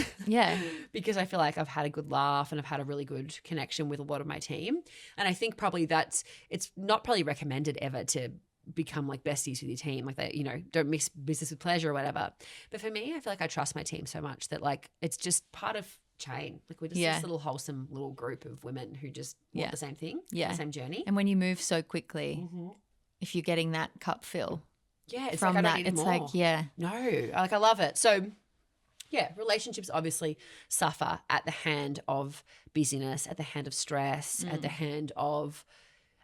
Because I feel like I've had a good laugh and I've had a really good connection with a lot of my team. And I think probably it's not probably recommended ever to become like besties with your team, like that, you know, don't mix business with pleasure or whatever. But for me, I feel like I trust my team so much that like it's just part of chain. Like we're just this little wholesome little group of women who just want the same thing, the same journey. And when you move so quickly, if you're getting that cup fill, it's from like I that, don't need it's more. like no, like I love it. So relationships obviously suffer at the hand of busyness, at the hand of stress, at the hand of.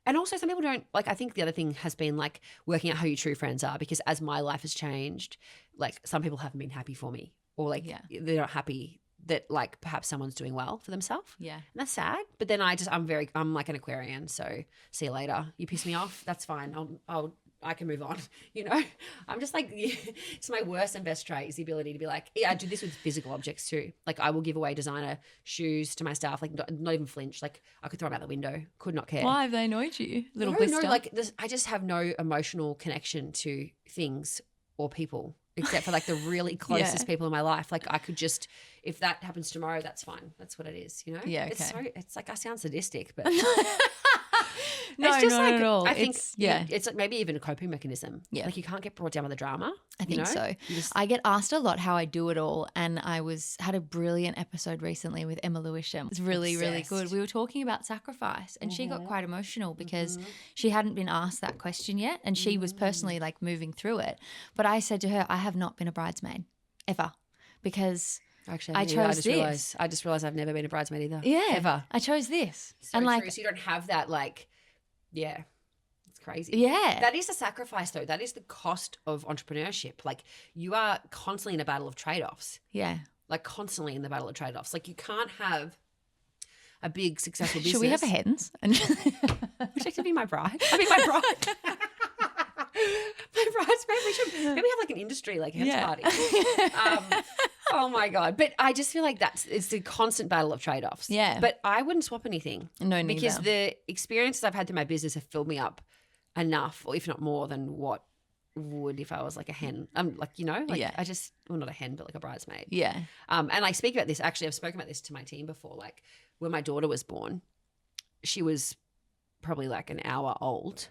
And also some people don't, like I think the other thing has been like working out who your true friends are because as my life has changed, like some people haven't been happy for me or like they're not happy that like perhaps someone's doing well for themselves. And that's sad. But then I'm like an Aquarian. So see you later. You piss me off. That's fine. I can move on. You know, I'm just like, it's my worst and best trait is the ability to be like, I do this with physical objects too. Like I will give away designer shoes to my staff, like not even flinch. Like I could throw them out the window, could not care. Why have they annoyed you? Blister? No, like I just have no emotional connection to things or people. Except for like the really closest people in my life. Like I could just, if that happens tomorrow, that's fine. That's what it is, you know? Yeah, okay. It's like I sound sadistic, but no, it's just not like, at all. I think it's like maybe even a coping mechanism. Yeah. Like you can't get brought down with the drama. I think so. I get asked a lot how I do it all, and I had a brilliant episode recently with Emma Lewisham. It's really, really good. We were talking about sacrifice, and she got quite emotional because she hadn't been asked that question yet, and she was personally like moving through it. But I said to her, I have not been a bridesmaid ever because actually I chose this. I just realized I've never been a bridesmaid either. Yeah, ever. I chose this, so and like true. So you don't have that like, It's crazy. Yeah. That is a sacrifice though. That is the cost of entrepreneurship. Like you are constantly in a battle of trade-offs. Yeah. Like constantly in the battle of trade-offs. Like you can't have a big successful business. Should we have a hens? Would you like to be my bride? I mean my bride. My bridesmaid. We should maybe have like an industry like hens party. Oh my God. But I just feel like it's the constant battle of trade-offs. Yeah. But I wouldn't swap anything. No, neither. Because the experiences I've had through my business have filled me up enough, or if not more than what would if I was like a hen. Like, you know, like I just, well, not a hen, but like a bridesmaid. Yeah. And I speak about this, actually, I've spoken about this to my team before. Like when my daughter was born, she was probably like an hour old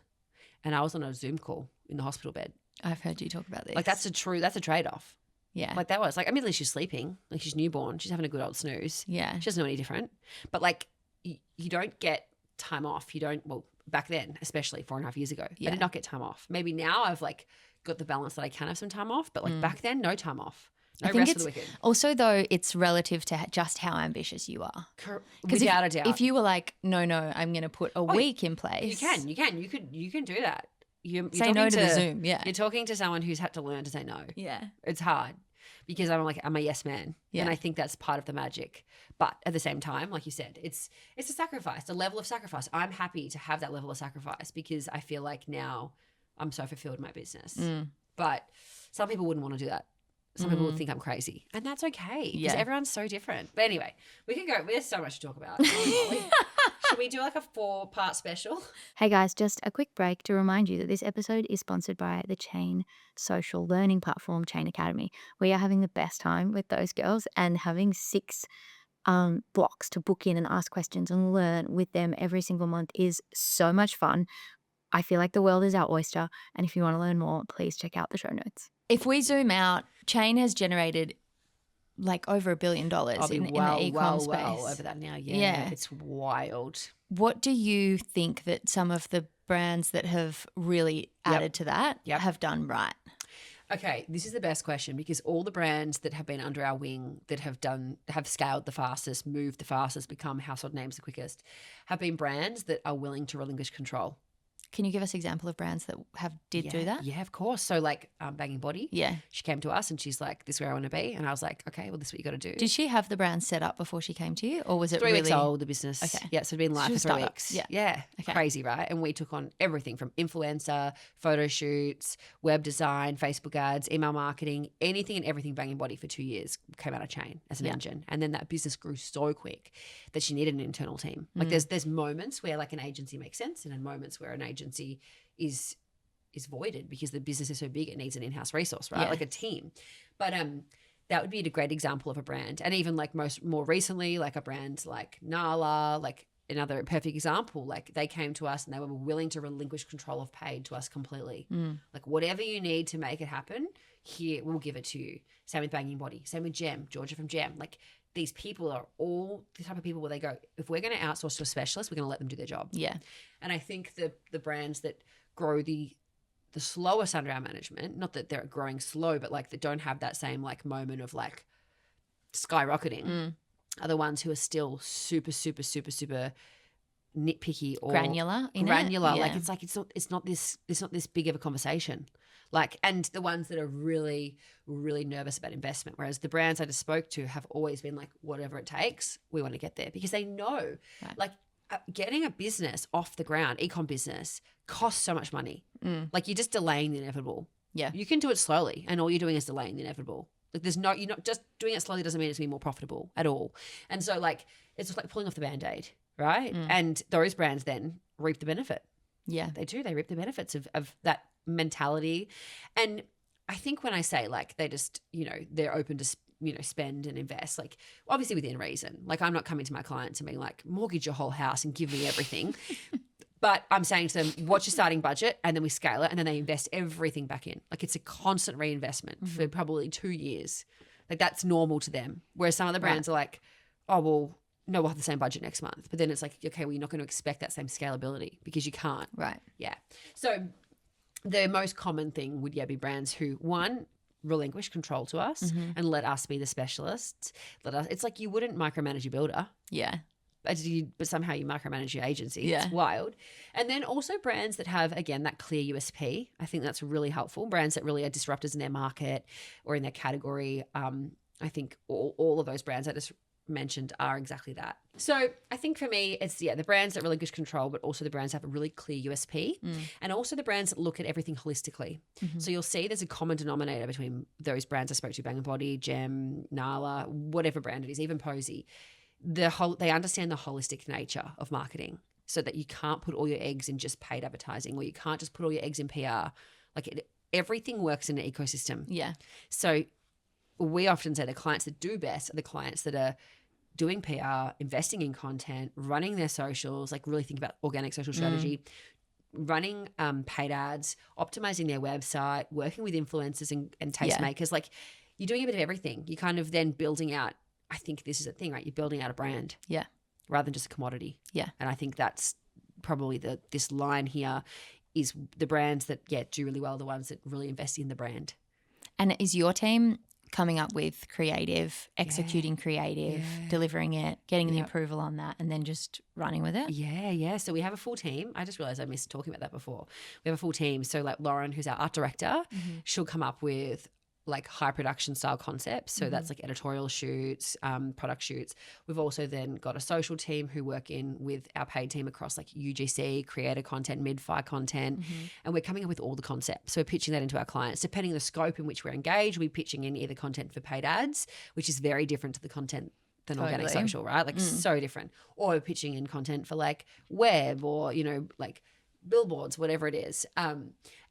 and I was on a Zoom call in the hospital bed. I've heard you talk about this. Like that's a trade-off. Yeah. Like that was like, admittedly she's sleeping, like she's newborn, she's having a good old snooze. Yeah. She doesn't know any different. But like you don't get time off. You don't, well, back then, especially 4.5 years ago, I did not get time off. Maybe now I've like got the balance that I can have some time off, but like back then, no time off. No rest for the wicked. Also, though, it's relative to just how ambitious you are. Without a doubt. If you were like, no, I'm going to put a week in place. You can do that. You're say no to the Zoom. Yeah. You're talking to someone who's had to learn to say no. Yeah. It's hard because I'm a yes man. Yeah. And I think that's part of the magic. But at the same time, like you said, it's a sacrifice, a level of sacrifice. I'm happy to have that level of sacrifice because I feel like now I'm so fulfilled in my business. But some people wouldn't want to do that. Some people would think I'm crazy. And that's okay because everyone's so different. But anyway, we can go. There's so much to talk about. Should we do like a 4-part special? Hey guys, just a quick break to remind you that this episode is sponsored by the Chain social learning platform, Chain Academy. We are having the best time with those girls and having 6 blocks to book in and ask questions and learn with them every single month is so much fun. I feel like the world is our oyster. And if you want to learn more, please check out the show notes. If we zoom out, Chain has generated like over $1 billion in the e-com space. Well over that now, yeah. It's wild. What do you think that some of the brands that have really added to that have done right? Okay, this is the best question because all the brands that have been under our wing that have scaled the fastest, moved the fastest, become household names the quickest, have been brands that are willing to relinquish control. Can you give us an example of brands that did do that? Yeah, of course. So like Banging Body. Yeah. She came to us and she's like, this is where I want to be. And I was like, okay, well, this is what you got to do. Did she have the brand set up before she came to you or was it 3 weeks old, the business? Okay. Yeah, so it'd been live for 3 weeks. Yeah. Okay. Crazy, right? And we took on everything from influencer, photo shoots, web design, Facebook ads, email marketing, anything and everything Banging Body for 2 years came out of Chain as an engine. And then that business grew so quick that she needed an internal team. Like there's moments where like an agency makes sense and then moments where an agency is voided because the business is so big it needs an in-house resource, right? Like a team. But that would be a great example of a brand. And even like more recently, like a brand like Nala, like another perfect example, like they came to us and they were willing to relinquish control of paid to us completely. Like whatever you need to make it happen, here, we'll give it to you. Same with Banging Body. Same with Gem, Georgia from Gem. Like these people are all the type of people where they go, if we're going to outsource to a specialist, we're going to let them do their job. Yeah. And I think the brands that grow the slowest under our management, not that they're growing slow, but like they don't have that same like moment of like skyrocketing, are the ones who are still super, super, super, super nitpicky or granular. Like it's like it's not this big of a conversation. Like, and the ones that are really, really nervous about investment, whereas the brands I just spoke to have always been like, whatever it takes, we want to get there because they know, like, getting a business off the ground, e-com business, costs so much money. Like you're just delaying the inevitable. Yeah. You can do it slowly and all you're doing is delaying the inevitable. Like you're not just doing it slowly doesn't mean it's going to be more profitable at all. And so like, it's just like pulling off the Band-Aid, right? And those brands then reap the benefit. Yeah. They do. They reap the benefits of that mentality. And I think when I say like they just, they're open to spend and invest, like obviously within reason. Like I'm not coming to my clients and being like, mortgage your whole house and give me everything. But I'm saying to them, what's your starting budget? And then we scale it and then they invest everything back in. Like it's a constant reinvestment for probably 2 years. Like that's normal to them. Whereas some other brands are like, oh, well, no, we'll have the same budget next month. But then it's like, okay, well, you're not going to expect that same scalability because you can't. Right. Yeah. So the most common thing would be brands who, one, relinquish control to us and let us be the specialists. It's like you wouldn't micromanage your builder. Yeah. But somehow you micromanage your agency. Yeah. It's wild. And then also brands that have, again, that clear USP. I think that's really helpful. Brands that really are disruptors in their market or in their category. I think all of those brands I just mentioned are exactly that. So I think for me, it's the brands that relinquish control, but also the brands that have a really clear USP and also the brands that look at everything holistically. So you'll see there's a common denominator between those brands I spoke to, Bang & Body, Gem, Nala, whatever brand it is, even Posey. They understand the holistic nature of marketing so that you can't put all your eggs in just paid advertising or you can't just put all your eggs in PR. Like everything works in an ecosystem. Yeah. So we often say the clients that do best are the clients that are doing PR, investing in content, running their socials, like really think about organic social strategy, running paid ads, optimizing their website, working with influencers and tastemakers. Like you're doing a bit of everything. You're kind of then building out, I think this is a thing, right? You're building out a brand. Yeah. Rather than just a commodity. Yeah. And I think that's probably this line here is the brands that do really well, the ones that really invest in the brand. And is your team coming up with creative, executing creative, delivering it, getting the approval on that, and then just running with it? Yeah. So we have a full team. I just realized I missed talking about that before. We have a full team. So like Lauren, who's our art director, she'll come up with like high production style concepts. So that's like editorial shoots, product shoots. We've also then got a social team who work in with our paid team across like UGC, creator content, mid-fi content. And we're coming up with all the concepts. So we're pitching that into our clients. Depending on the scope in which we're engaged, we're pitching in either content for paid ads, which is very different to the content than organic social, right? Like so different. Or we're pitching in content for like web or, you know, like billboards, whatever it is.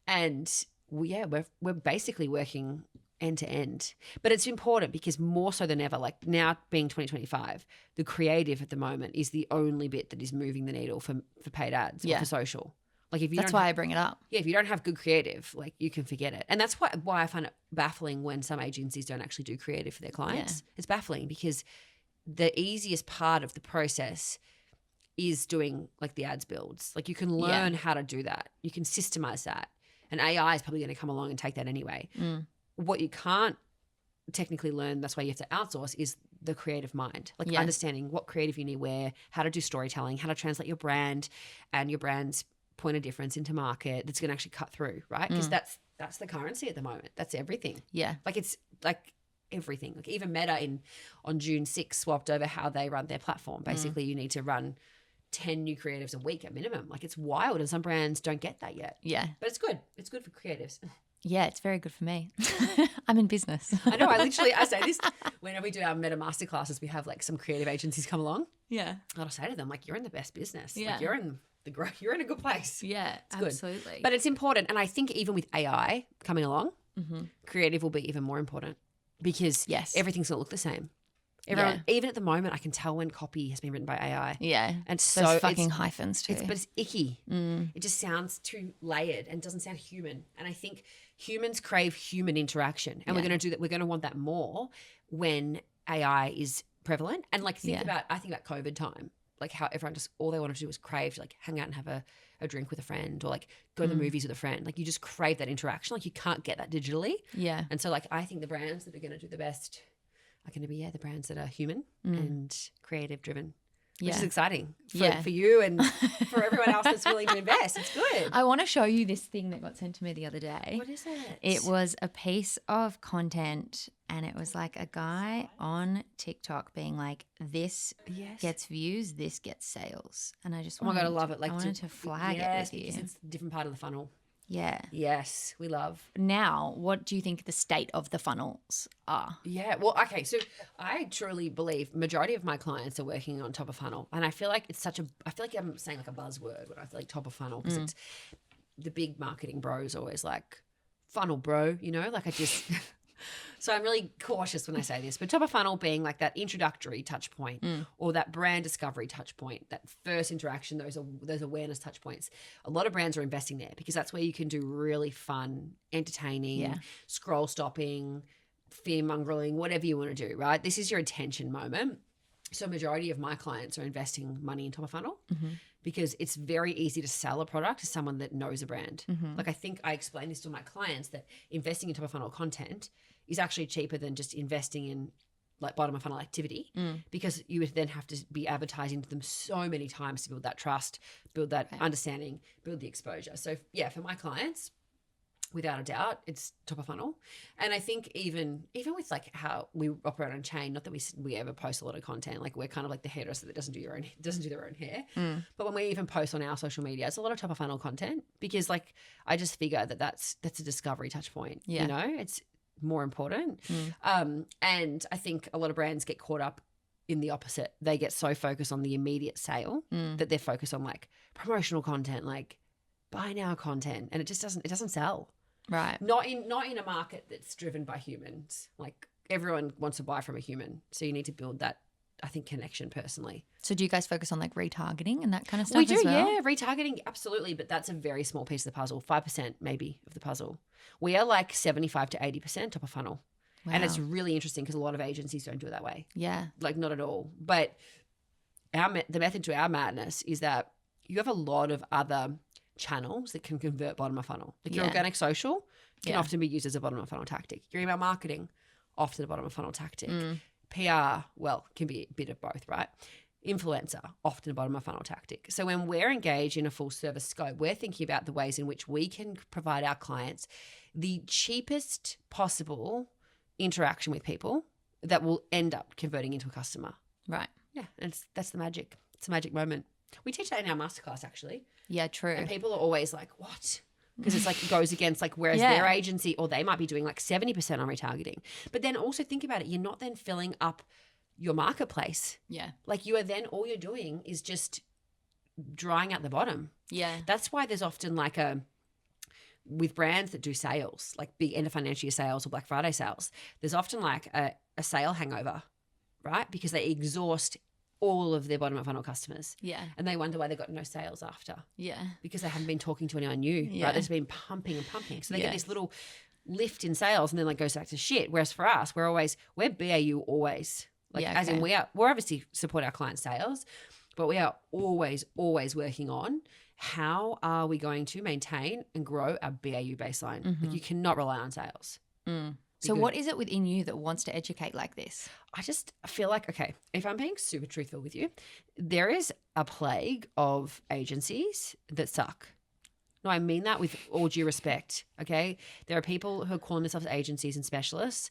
And we're basically working end to end. But it's important because more so than ever, like now being 2025, the creative at the moment is the only bit that is moving the needle for paid ads or for social. Like if you That's why I bring it up. Yeah, if you don't have good creative, like you can forget it. And that's why I find it baffling when some agencies don't actually do creative for their clients. It's baffling because the easiest part of the process is doing like the ads builds. Like you can learn how to do that. You can systemize that. And AI is probably going to come along and take that anyway. What you can't technically learn, that's why you have to outsource, is the creative mind. Like understanding what creative you need where, how to do storytelling, how to translate your brand and your brand's point of difference into market that's going to actually cut through, right? Because that's the currency at the moment. That's everything. Yeah. Like it's like everything. Like even Meta on June 6th swapped over how they run their platform. Basically you need to run 10 new creatives a week at minimum. Like it's wild and some brands don't get that yet. Yeah. But it's good. It's good for creatives. Yeah, it's very good for me. I'm in business. I know. I say this whenever we do our Meta masterclasses, we have like some creative agencies come along. Yeah. I'll say to them, like, you're in the best business. Yeah. Like you're in a good place. Yeah, it's good. absolutely. But it's important. And I think even with AI coming along, creative will be even more important because everything's going to look the same. Everyone, even at the moment, I can tell when copy has been written by AI. Yeah. And so those fucking hyphens too. But it's icky. It just sounds too layered and doesn't sound human. And I think humans crave human interaction. And we're going to do that. We're going to want that more when AI is prevalent. And like I think about COVID time, like how everyone just, all they wanted to do was crave to like hang out and have a drink with a friend or like go to the movies with a friend. Like you just crave that interaction. Like you can't get that digitally. Yeah. And so like I think the brands that are going to do the best are going to be the brands that are human and creative driven, which is exciting for you and for everyone else that's willing to invest. It's good. I want to show you this thing that got sent to me the other day. What is it? It was a piece of content and it was like a guy on TikTok being like, this gets views, this gets sales. And I just wanted, I love it. Like I wanted to flag it with you. Because it's a different part of the funnel. Yeah. Yes, we love. Now, what do you think the state of the funnels are? Yeah. Well, okay. So I truly believe majority of my clients are working on top of funnel. And I feel like it's I feel like I'm saying like a buzzword when I feel like top of funnel because it's the big marketing bros always like funnel bro, you know, like I just so I'm really cautious when I say this, but top of funnel being like that introductory touch point or that brand discovery touch point, that first interaction, those awareness touch points. A lot of brands are investing there because that's where you can do really fun, entertaining, scroll stopping, fear mongering, whatever you want to do, right? This is your attention moment. So majority of my clients are investing money in top of funnel because it's very easy to sell a product to someone that knows a brand. Like I think I explain this to my clients that investing in top of funnel content is actually cheaper than just investing in like bottom of funnel activity because you would then have to be advertising to them so many times to build that trust, build that understanding, build the exposure. So yeah, for my clients, without a doubt, it's top of funnel. And I think even with like how we operate on chain, not that we ever post a lot of content, like we're kind of like the hairdresser that doesn't do their own hair. But when we even post on our social media, it's a lot of top of funnel content because like I just figure that that's a discovery touch point. You know, it's more important. And I think a lot of brands get caught up in the opposite. They get so focused on the immediate sale that they're focused on like promotional content, like buy now content, and it doesn't sell. Right. Not in a market that's driven by humans. Like everyone wants to buy from a human. So you need to build that, I think, connection personally. So do you guys focus on like retargeting and that kind of stuff? We do, as well? yeah. Retargeting, absolutely. But that's a very small piece of the puzzle, 5% maybe of the puzzle. We are like 75 to 80% top of funnel. Wow. And it's really interesting because a lot of agencies don't do it that way. Yeah. Like not at all. But the method to our madness is that you have a lot of other channels that can convert bottom of funnel. Like your organic social can often be used as a bottom of funnel tactic. Your email marketing, often a bottom of funnel tactic. PR, well, can be a bit of both, right? Influencer, often a bottom of funnel tactic. So when we're engaged in a full service scope, we're thinking about the ways in which we can provide our clients the cheapest possible interaction with people that will end up converting into a customer. Right. Yeah, and that's the magic. It's a magic moment. We teach that in our masterclass, actually. Yeah, true. And people are always like, what? Because it's like it goes against like whereas their agency or they might be doing like 70% on retargeting. But then also think about it. You're not then filling up your marketplace. Yeah. Like you are then all you're doing is just drying out the bottom. Yeah. That's why there's often like with brands that do sales, like big end of financial year sales or Black Friday sales, there's often like a sale hangover, right? Because they exhaust all of their bottom of funnel customers. Yeah. And they wonder why they got no sales after. Yeah. Because they haven't been talking to anyone new, right? They've been pumping and pumping. So they get this little lift in sales and then like goes back to shit. Whereas for us, we're BAU always. Like as in we're obviously support our client sales, but we are always working on how are we going to maintain and grow our BAU baseline. Like you cannot rely on sales. So what is it within you that wants to educate like this? I feel like, okay, if I'm being super truthful with you, there is a plague of agencies that suck. No, I mean that with all due respect, okay? There are people who are calling themselves agencies and specialists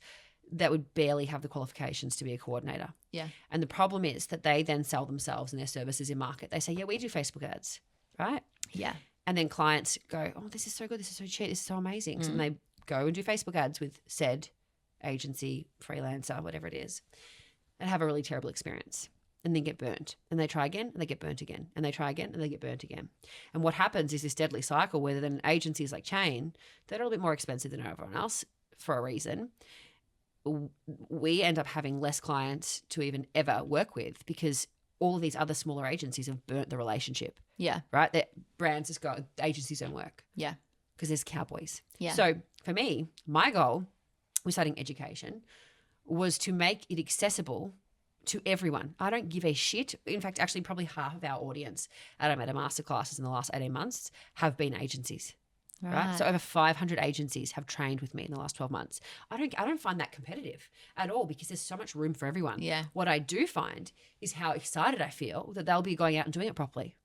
that would barely have the qualifications to be a coordinator. Yeah. And the problem is that they then sell themselves and their services in market. They say, yeah, we do Facebook ads, right? Yeah. And then clients go, oh, this is so good, this is so cheap, this is so amazing. So then they go and do Facebook ads with said agency, freelancer, whatever it is, and have a really terrible experience and then get burnt. And they try again and they get burnt again. And they try again and they get burnt again. And what happens is this deadly cycle where then agencies like Chain, that are a little bit more expensive than everyone else for a reason, we end up having less clients to even ever work with because all of these other smaller agencies have burnt the relationship. Yeah. Right? That brands just go, agencies don't work. Yeah. Because there's cowboys. Yeah. So for me, my goal with starting education was to make it accessible to everyone. I don't give a shit. In fact, actually probably half of our audience at our Meta Masterclasses in the last 18 months have been agencies. Right. So over 500 agencies have trained with me in the last 12 months. I don't find that competitive at all because there's so much room for everyone. Yeah. What I do find is how excited I feel that they'll be going out and doing it properly.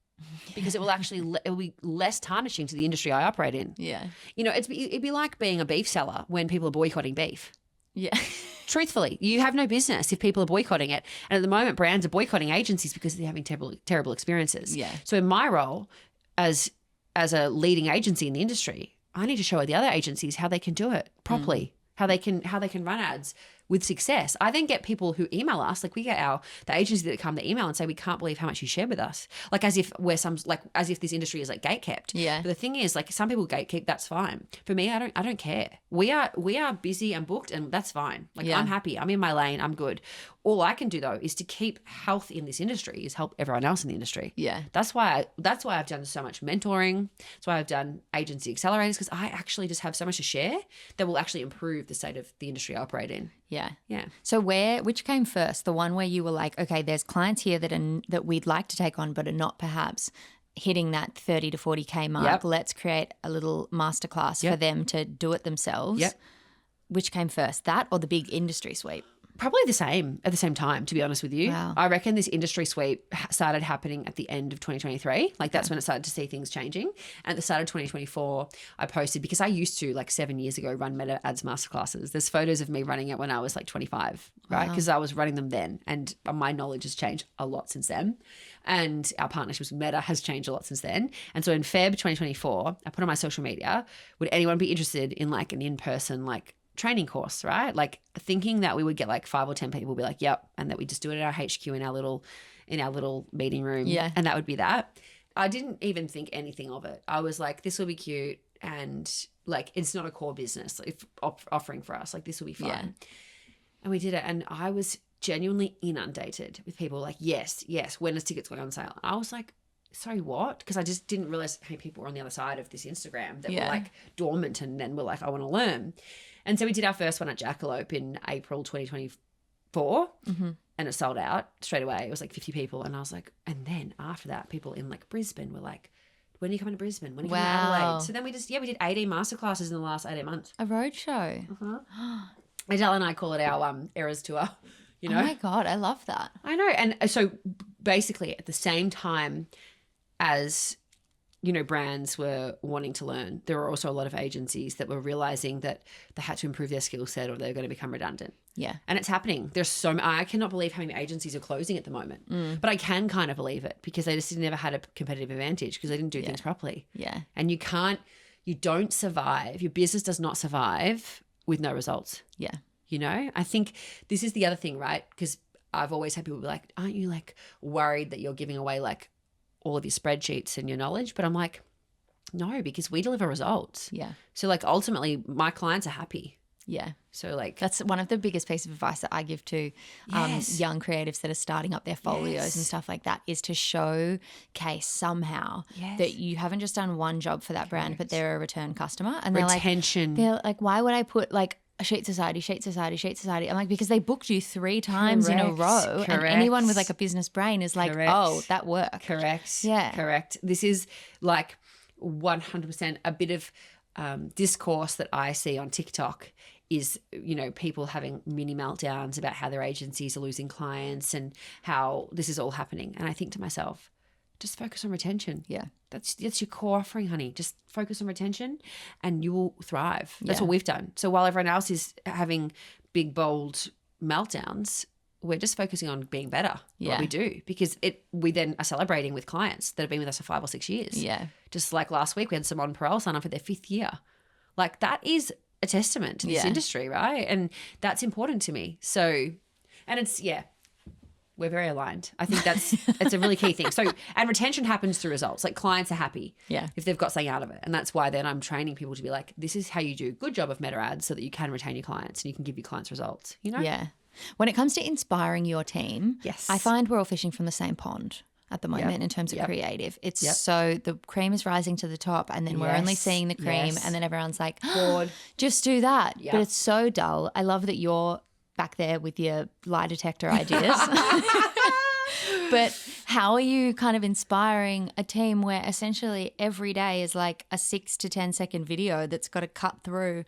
Because it will be less tarnishing to the industry I operate in. Yeah. You know, it'd be like being a beef seller when people are boycotting beef. Yeah. Truthfully, you have no business if people are boycotting it. And at the moment, brands are boycotting agencies because they're having terrible experiences. Yeah. So in my role as a leading agency in the industry, I need to show the other agencies how they can do it properly, how they can run ads with success. I then get people who email us, like we get the agencies that come to email and say, we can't believe how much you shared with us. Like as if as if this industry is like gatekept. Yeah. But the thing is, like some people gatekeep, that's fine. For me, I don't care. We are busy and booked and that's fine. Like I'm happy. I'm in my lane. I'm good. All I can do though is to keep health in this industry is help everyone else in the industry. Yeah. That's why I've done so much mentoring. That's why I've done agency accelerators because I actually just have so much to share that will actually improve the state of the industry I operate in. Yeah. Yeah. So which came first? The one where you were like, okay, there's clients here that we'd like to take on but are not perhaps hitting that 30 to 40K mark. Yep. Let's create a little masterclass for them to do it themselves. Yep. Which came first, that or the big industry sweep? Probably at the same time, to be honest with you. Wow. I reckon this industry sweep started happening at the end of 2023. Like that's when it started to see things changing. And at the start of 2024, I posted, because I used to like 7 years ago run Meta Ads Masterclasses. There's photos of me running it when I was like 25, right? Because I was running them then. And my knowledge has changed a lot since then. And our partnership with Meta has changed a lot since then. And so in Feb 2024, I put on my social media, would anyone be interested in like an in-person like training course, right? Like thinking that we would get like 5 or 10 people be like, yep, and that we just do it at our HQ in our little meeting room. Yeah. And that would be that. I didn't even think anything of it. I was like, this will be cute and like it's not a core business if offering for us. Like this will be fun. Yeah. And we did it and I was genuinely inundated with people like, yes, when is tickets going on sale? And I was like, sorry, what? Because I just didn't realize how many people were on the other side of this Instagram that were like dormant and then were like, I want to learn. And so we did our first one at Jackalope in April 2024. and it sold out straight away. It was like 50 people. And I was like, and then after that, people in like Brisbane were like, when are you coming to Brisbane? When are you coming to Adelaide? So then we did 18 masterclasses in the last 18 months. A roadshow. Adele and I call it our Eras Tour, you know? Oh my God, I love that. I know. And so basically at the same time as, you know, brands were wanting to learn, there were also a lot of agencies that were realizing that they had to improve their skill set or they're going to become redundant. Yeah. And it's happening. There's I cannot believe how many agencies are closing at the moment. But I can kind of believe it because they just never had a competitive advantage because they didn't do things properly. Yeah. And you don't survive. Your business does not survive with no results. Yeah. You know, I think this is the other thing, right? Because I've always had people be like, aren't you like worried that you're giving away like all of your spreadsheets and your knowledge? But I'm like, no, because we deliver results. Yeah. So like ultimately my clients are happy. Yeah. So like that's one of the biggest pieces of advice that I give to young creatives that are starting up their folios and stuff like that is to showcase somehow that you haven't just done one job for that brand, but they're a return customer. And retention. They're like, why would I put like a sheet society? I'm like, because they booked you 3 times in a row. And anyone with like a business brain is like, oh, that worked. Correct. Yeah. Correct. This is like 100% a bit of discourse that I see on TikTok is, you know, people having mini meltdowns about how their agencies are losing clients and how this is all happening. And I think to myself, just focus on retention. Yeah. That's your core offering, honey. Just focus on retention and you will thrive. That's what we've done. So while everyone else is having big, bold meltdowns, we're just focusing on being better at what we do because we then are celebrating with clients that have been with us for 5 or 6 years. Yeah. Just like last week, we had Simone Perel sign up for their 5th year. Like that is a testament to this industry, right? And that's important to me. So, and it's, we're very aligned. I think it's a really key thing. So, and retention happens through results. Like clients are happy if they've got something out of it. And that's why then I'm training people to be like, this is how you do a good job of meta ads so that you can retain your clients and you can give your clients results, you know? Yeah. When it comes to inspiring your team, I find we're all fishing from the same pond at the moment in terms of creative. It's so the cream is rising to the top and then we're only seeing the cream and then everyone's like, just do that. But it's so dull. I love that you're back there with your lie detector ideas. But how are you kind of inspiring a team where essentially every day is like a 6 to 10 second video that's got to cut through?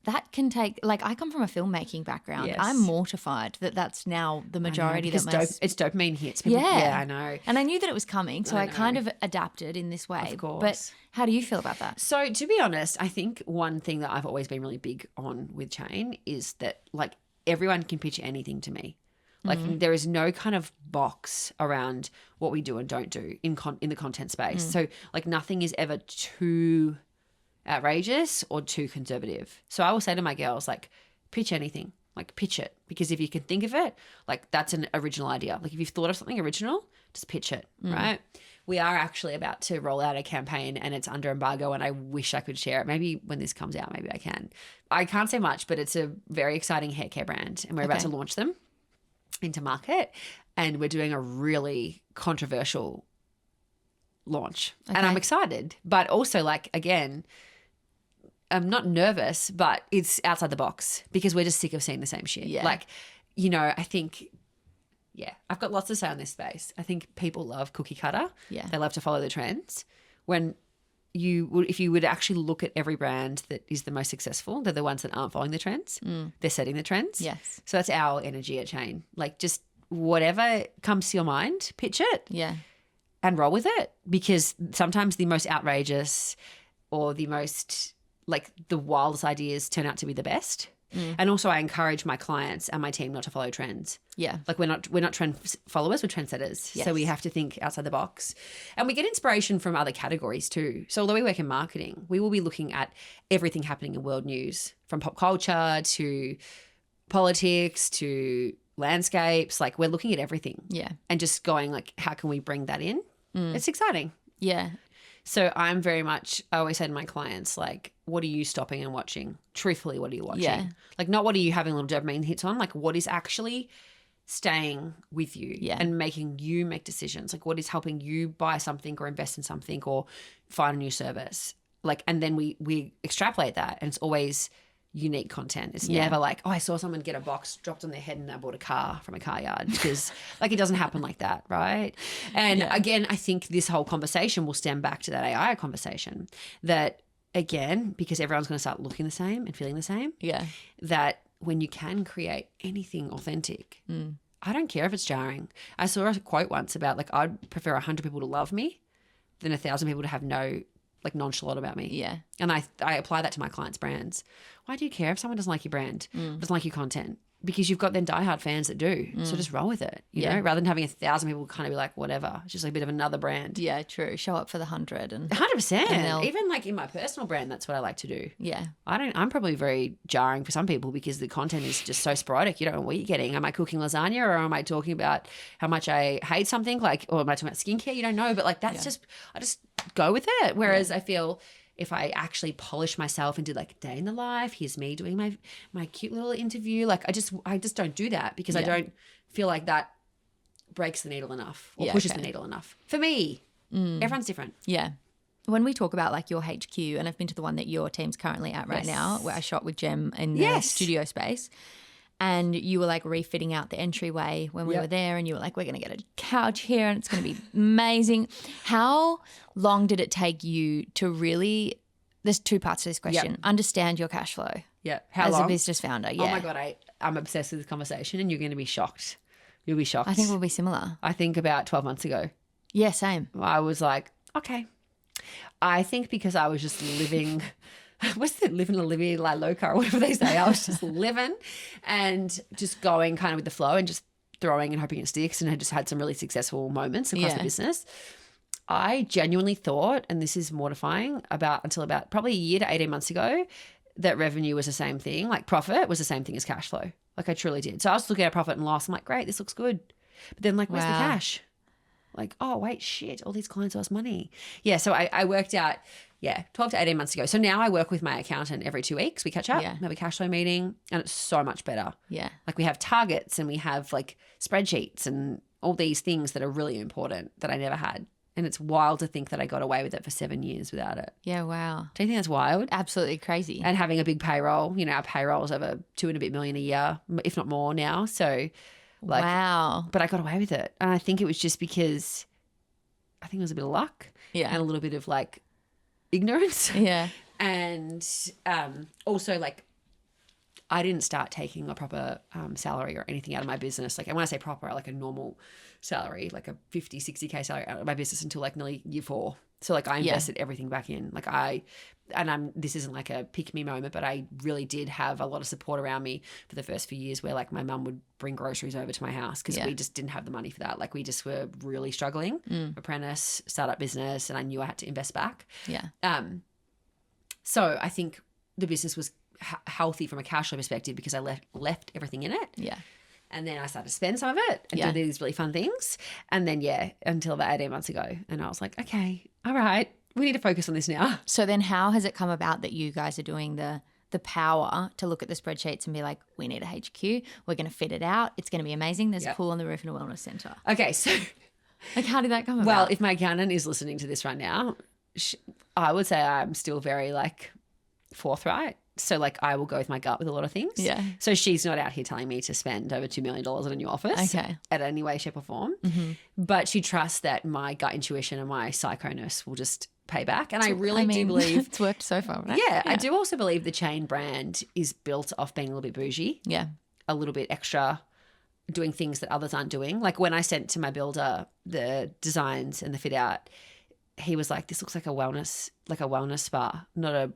That can take, like, I come from a filmmaking background. Yes. I'm mortified that that's now the majority. It's dopamine hits. People, I know. And I knew that it was coming, so I kind of adapted in this way. Of course. But how do you feel about that? So to be honest, I think one thing that I've always been really big on with Chain is that, like, everyone can pitch anything to me. Like there is no kind of box around what we do and don't do in the content space. So like nothing is ever too outrageous or too conservative. So I will say to my girls, like, pitch anything, like pitch it, because if you can think of it, like that's an original idea. Like if you've thought of something original, just pitch it, right? We are actually about to roll out a campaign and it's under embargo and I wish I could share it. Maybe when this comes out, maybe I can. I can't say much, but it's a very exciting hair care brand and we're about to launch them into market and we're doing a really controversial launch and I'm excited, but also like, again, I'm not nervous, but it's outside the box because we're just sick of seeing the same shit. Yeah. Like, you know, I think, I've got lots to say on this space. I think people love cookie cutter. Yeah. They love to follow the trends. When if you would actually look at every brand that is the most successful, they're the ones that aren't following the trends. They're setting the trends. Yes. So that's our energy at Chain. Like just whatever comes to your mind, pitch it. Yeah. And roll with it because sometimes the most outrageous or the most like the wildest ideas turn out to be the best. And also I encourage my clients and my team not to follow trends. Yeah. Like we're not trend followers, we're trendsetters. Yes. So we have to think outside the box. And we get inspiration from other categories too. So although we work in marketing, we will be looking at everything happening in world news, from pop culture to politics to landscapes. Like we're looking at everything. Yeah. And just going like, how can we bring that in? It's exciting. Yeah. So I'm very much, I always say to my clients, like, what are you stopping and watching? Truthfully, what are you watching? Yeah. Like, not what are you having little dopamine hits on? Like, what is actually staying with you and making you make decisions? Like, what is helping you buy something or invest in something or find a new service? Like, and then we extrapolate that and it's always unique content. It's never like, oh, I saw someone get a box dropped on their head and I bought a car from a car yard, because like it doesn't happen like that, right? And again, I think this whole conversation will stem back to that AI conversation, that again, because everyone's going to start looking the same and feeling the same, that when you can create anything authentic, I don't care if it's jarring. I saw a quote once about like, I'd prefer 100 people to love me than 1,000 people to have no like nonchalant about me. Yeah. And I apply that to my clients' brands. Why do you care if someone doesn't like your brand, doesn't like your content? Because you've got then diehard fans that do. So just roll with it, you know, rather than having 1,000 people kind of be like, whatever. It's just like a bit of another brand. Yeah, true. Show up for the 100. 100%. Even like in my personal brand, that's what I like to do. Yeah. I'm probably very jarring for some people because the content is just so sporadic. You don't know what you're getting. Am I cooking lasagna, or am I talking about how much I hate something, like, or am I talking about skincare? You don't know. But like that's just, I just go with it. Whereas I feel if I actually polish myself and did like a day in the life, here's me doing my cute little interview. Like I just don't do that because I don't feel like that breaks the needle enough or pushes the needle enough. For me, everyone's different. Yeah. When we talk about like your HQ, and I've been to the one that your team's currently at right now, where I shot with Jem in the studio space, and you were like refitting out the entryway when we were there, and you were like, we're going to get a couch here and it's going to be amazing. How long did it take you to really, there's two parts to this question, understand your cash flow? Yeah. How long? As a business founder, Oh my God, I'm obsessed with this conversation and you're going to be shocked. You'll be shocked. I think we'll be similar. I think about 12 months ago. Yeah, same. I was like, okay. I think because I was just living... What's it? Living a Livia La Loca or whatever they say. I was just living and just going kind of with the flow and just throwing and hoping it sticks, and I just had some really successful moments across the business. I genuinely thought, and this is mortifying, until about probably a year to 18 months ago, that revenue was the same thing. Like profit was the same thing as cash flow. Like I truly did. So I was looking at profit and loss. I'm like, great, this looks good. But then like, where's the cash? Like, oh, wait, shit, all these clients owe us money. Yeah, so I worked out, 12 to 18 months ago. So now I work with my accountant every 2 weeks. We catch up, have a cash flow meeting, and it's so much better. Yeah. Like we have targets and we have like spreadsheets and all these things that are really important that I never had. And it's wild to think that I got away with it for 7 years without it. Yeah, wow. Do you think that's wild? Absolutely crazy. And having a big payroll, you know, our payroll is over $2 and a bit million a year, if not more now. So like, wow. But I got away with it. And I think it was just because I think it was a bit of luck and a little bit of like ignorance. Yeah. And also like I didn't start taking a proper salary or anything out of my business. Like, and when I say proper, like a normal salary, like a 50, 60K salary out of my business until like nearly year 4. So like I invested everything back in. Like this isn't like a pick me moment, but I really did have a lot of support around me for the first few years where like my mum would bring groceries over to my house because we just didn't have the money for that. Like we just were really struggling. Apprentice, startup business, and I knew I had to invest back. Yeah. So I think the business was healthy from a cash flow perspective because I left everything in it. Yeah. And then I started to spend some of it and do these really fun things. And then, until about 18 months ago. And I was like, okay, all right, we need to focus on this now. So then how has it come about that you guys are doing the power to look at the spreadsheets and be like, we need a HQ, we're going to fit it out, it's going to be amazing, there's a pool on the roof and a wellness centre. Okay, so... like how did that come about? Well, if my accountant is listening to this right now, I would say I'm still very like forthright. So like I will go with my gut with a lot of things. Yeah. So she's not out here telling me to spend over $2 million on a new office at any way, shape or form. Mm-hmm. But she trusts that my gut intuition and my psychoness will just pay back. And I really do believe it's worked so far, right? Yeah. I do also believe the chain brand is built off being a little bit bougie. Yeah. A little bit extra, doing things that others aren't doing. Like when I sent to my builder the designs and the fit out, he was like, this looks like a wellness spa, not a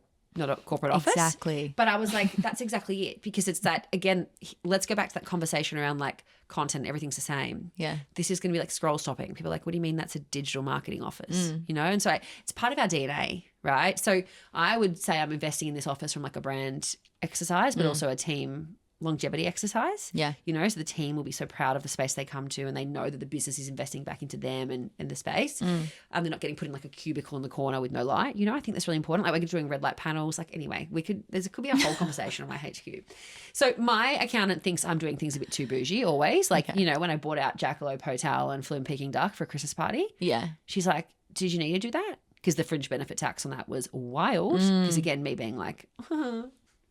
corporate office. Exactly. But I was like, that's exactly it, because it's that, again, let's go back to that conversation around like content, everything's the same. Yeah. This is going to be like scroll stopping. People are like, what do you mean that's a digital marketing office? You know? And so it's part of our DNA, right? So I would say I'm investing in this office from like a brand exercise, but also a team longevity exercise. Yeah. You know, so the team will be so proud of the space they come to and they know that the business is investing back into them and the space. They're not getting put in like a cubicle in the corner with no light. You know, I think that's really important. Like we're doing red light panels. Like anyway, there could be a whole conversation on my HQ. So my accountant thinks I'm doing things a bit too bougie always. Like, you know, when I bought out Jackalope Hotel and flew in Peking duck for a Christmas party. Yeah. She's like, did you need to do that? Because the fringe benefit tax on that was wild. Because again, me being like,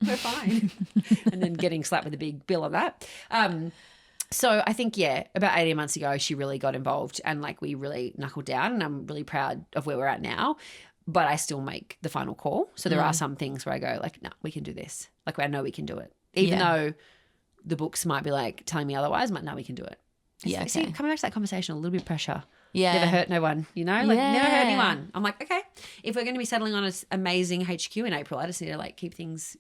we're fine. And then getting slapped with a big bill on that. So I think, about 18 months ago, she really got involved and like we really knuckled down, and I'm really proud of where we're at now. But I still make the final call. So there are some things where I go like, no, we can do this. Like I know we can do it. Even though the books might be like telling me otherwise, I'm like, no, we can do it. Yeah. See, coming back to that conversation, a little bit of pressure. Yeah. Never hurt no one, you know? Like never hurt anyone. I'm like, okay, if we're going to be settling on an amazing HQ in April, I just need to like keep things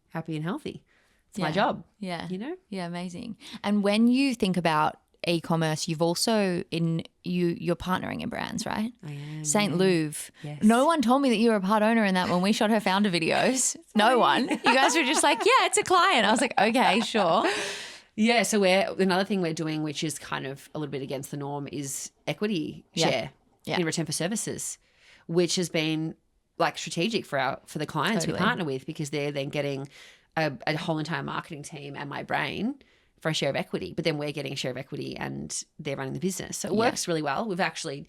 happy and healthy. It's my job. Yeah. You know? Yeah, amazing. And when you think about e-commerce, you've also you're partnering in brands, right? I am. St. Louvre. Yes. No one told me that you were a part owner in that when we shot her founder videos. No one. You guys were just like, yeah, it's a client. I was like, okay, sure. Yeah, so another thing we're doing, which is kind of a little bit against the norm, is equity share in return for services, which has been like strategic for the clients we partner with, because they're then getting a whole entire marketing team and my brain for a share of equity, but then we're getting a share of equity and they're running the business. So it works really well. We've actually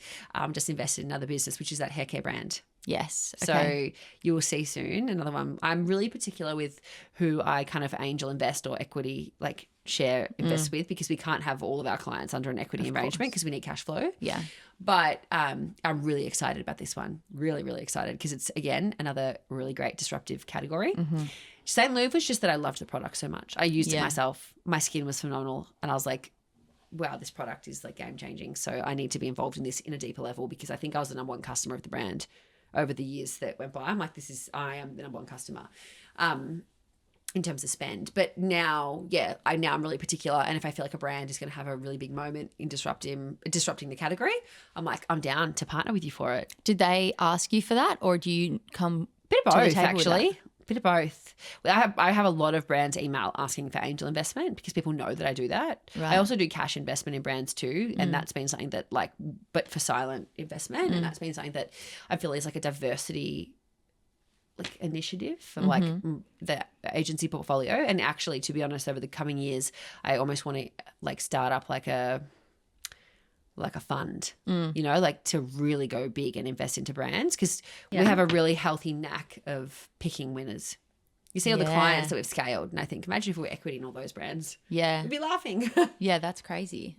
just invested in another business, which is that hair care brand. Yes. Okay. So you will see soon another one. I'm really particular with who I kind of angel invest or equity like share invest with, because we can't have all of our clients under an equity arrangement because we need cash flow. Yeah. But I'm really excited about this one. Really, really excited because it's, again, another really great disruptive category. St. Louvre was just that I loved the product so much. I used it myself. My skin was phenomenal. And I was like, wow, this product is like game changing. So I need to be involved in this in a deeper level, because I think I was the number one customer of the brand over the years that went by. I'm like, I am the number one customer in terms of spend. But now, I'm really particular. And if I feel like a brand is going to have a really big moment in disrupting the category, I'm like, I'm down to partner with you for it. Did they ask you for that, or do you come Bit of to the both, table actually. with that? Bit of both. I have a lot of brands email asking for angel investment because people know that I do that. Right. I also do cash investment in brands too, and that's been something that but for silent investment, and that's been something that I feel is like a diversity initiative for the agency portfolio. And actually, to be honest, over the coming years, I almost want to start up like a fund, to really go big and invest into brands, because we have a really healthy knack of picking winners. You see all the clients that we've scaled, and I think, imagine if we were equity in all those brands. Yeah. We'd be laughing. Yeah, that's crazy.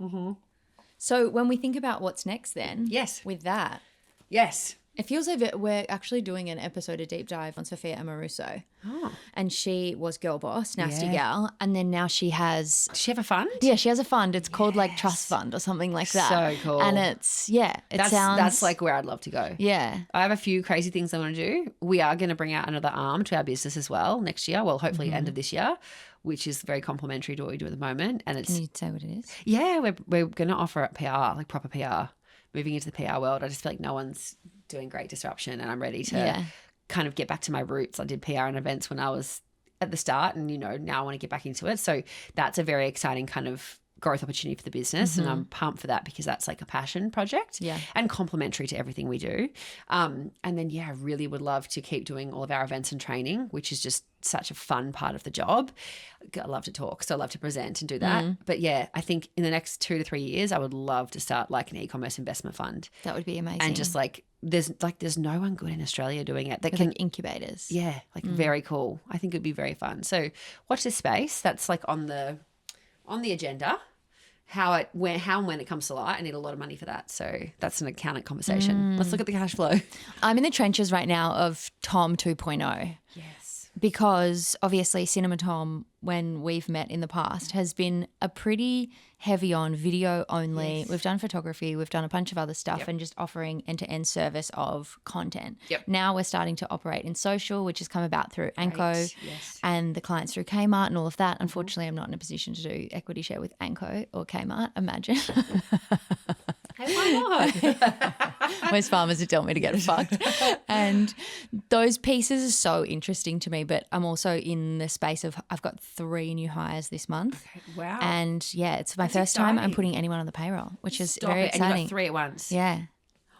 So when we think about what's next then, with that. Yes. It feels like we're actually doing an episode of Deep Dive on Sophia Amoruso. Oh. And she was girl boss, nasty gal. And then now she has... Does she have a fund? Yeah, she has a fund. It's called Trust Fund or something like that. So cool. And it's, That's like where I'd love to go. Yeah. I have a few crazy things I want to do. We are going to bring out another arm to our business as well next year. Well, hopefully end of this year, which is very complementary to what we do at the moment. And it's... Can you say what it is? Yeah, we're going to offer it PR, like proper PR. Moving into the PR world, I just feel like no one's doing great disruption, and I'm ready to kind of get back to my roots. I did PR and events when I was at the start, and now I want to get back into it. So that's a very exciting kind of growth opportunity for the business, and I'm pumped for that because that's like a passion project and complementary to everything we do. And then I really would love to keep doing all of our events and training, which is just such a fun part of the job. I love to talk, so I love to present and do that. But I think in the next 2 to 3 years, I would love to start like an e-commerce investment fund. That would be amazing. And just there's no one good in Australia doing it that can incubators. Yeah, very cool. I think it would be very fun. So watch this space. That's like on the agenda. How and when it comes to light, I need a lot of money for that. So that's an accountant conversation. Let's look at the cash flow. I'm in the trenches right now of Tom 2.0. Yes. Because obviously Cinema Tom, when we've met in the past, has been a pretty heavy on video only. We've done photography, we've done a bunch of other stuff, and just offering end-to-end service of content. Now we're starting to operate in social, which has come about through Anko and the clients through Kmart and all of that. Unfortunately, I'm not in a position to do equity share with Anko or Kmart, imagine. Hey, why not? Where's farmers who tell me to get fucked? And those pieces are so interesting to me, but I'm also in the space of I've got 3 new hires this month. Okay, wow. And it's my first time I'm putting anyone on the payroll, which is very exciting. And you got 3 at once. Yeah.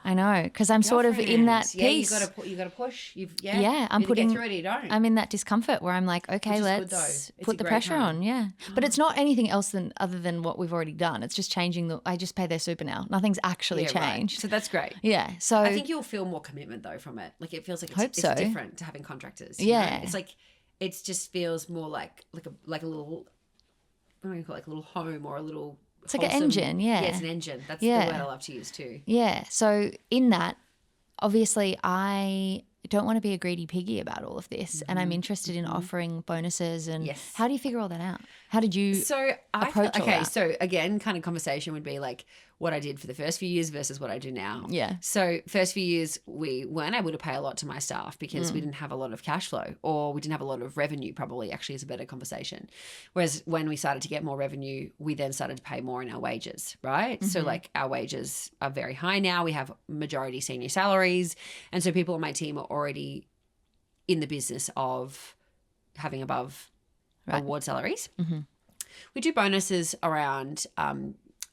I know, because I'm sort of in that piece. Yeah, you got to push. I'm putting. Get through it, you don't. I'm in that discomfort where I'm like, okay, let's put the pressure on. Yeah, but it's not anything else other than what we've already done. It's just changing I just pay their super now. Nothing's actually changed. Right. So that's great. Yeah. So I think you'll feel more commitment though from it. Like it feels like it's different to having contractors. Yeah. It's like it just feels more like a little, what do you call it, like a little home or a little. It's like an engine, yeah. Yeah, it's an engine. That's the word I love to use too. Yeah. So in that, obviously, I don't want to be a greedy piggy about all of this, and I'm interested in offering bonuses. And how do you figure all that out? How did you approach all that? So again, kind of conversation would be like what I did for the first few years versus what I do now. Yeah. So first few years we weren't able to pay a lot to my staff because we didn't have a lot of cash flow, or we didn't have a lot of revenue, probably actually is a better conversation. Whereas when we started to get more revenue, we then started to pay more in our wages, right? So like our wages are very high now. We have majority senior salaries. And so people on my team are already in the business of having above award salaries. We do bonuses around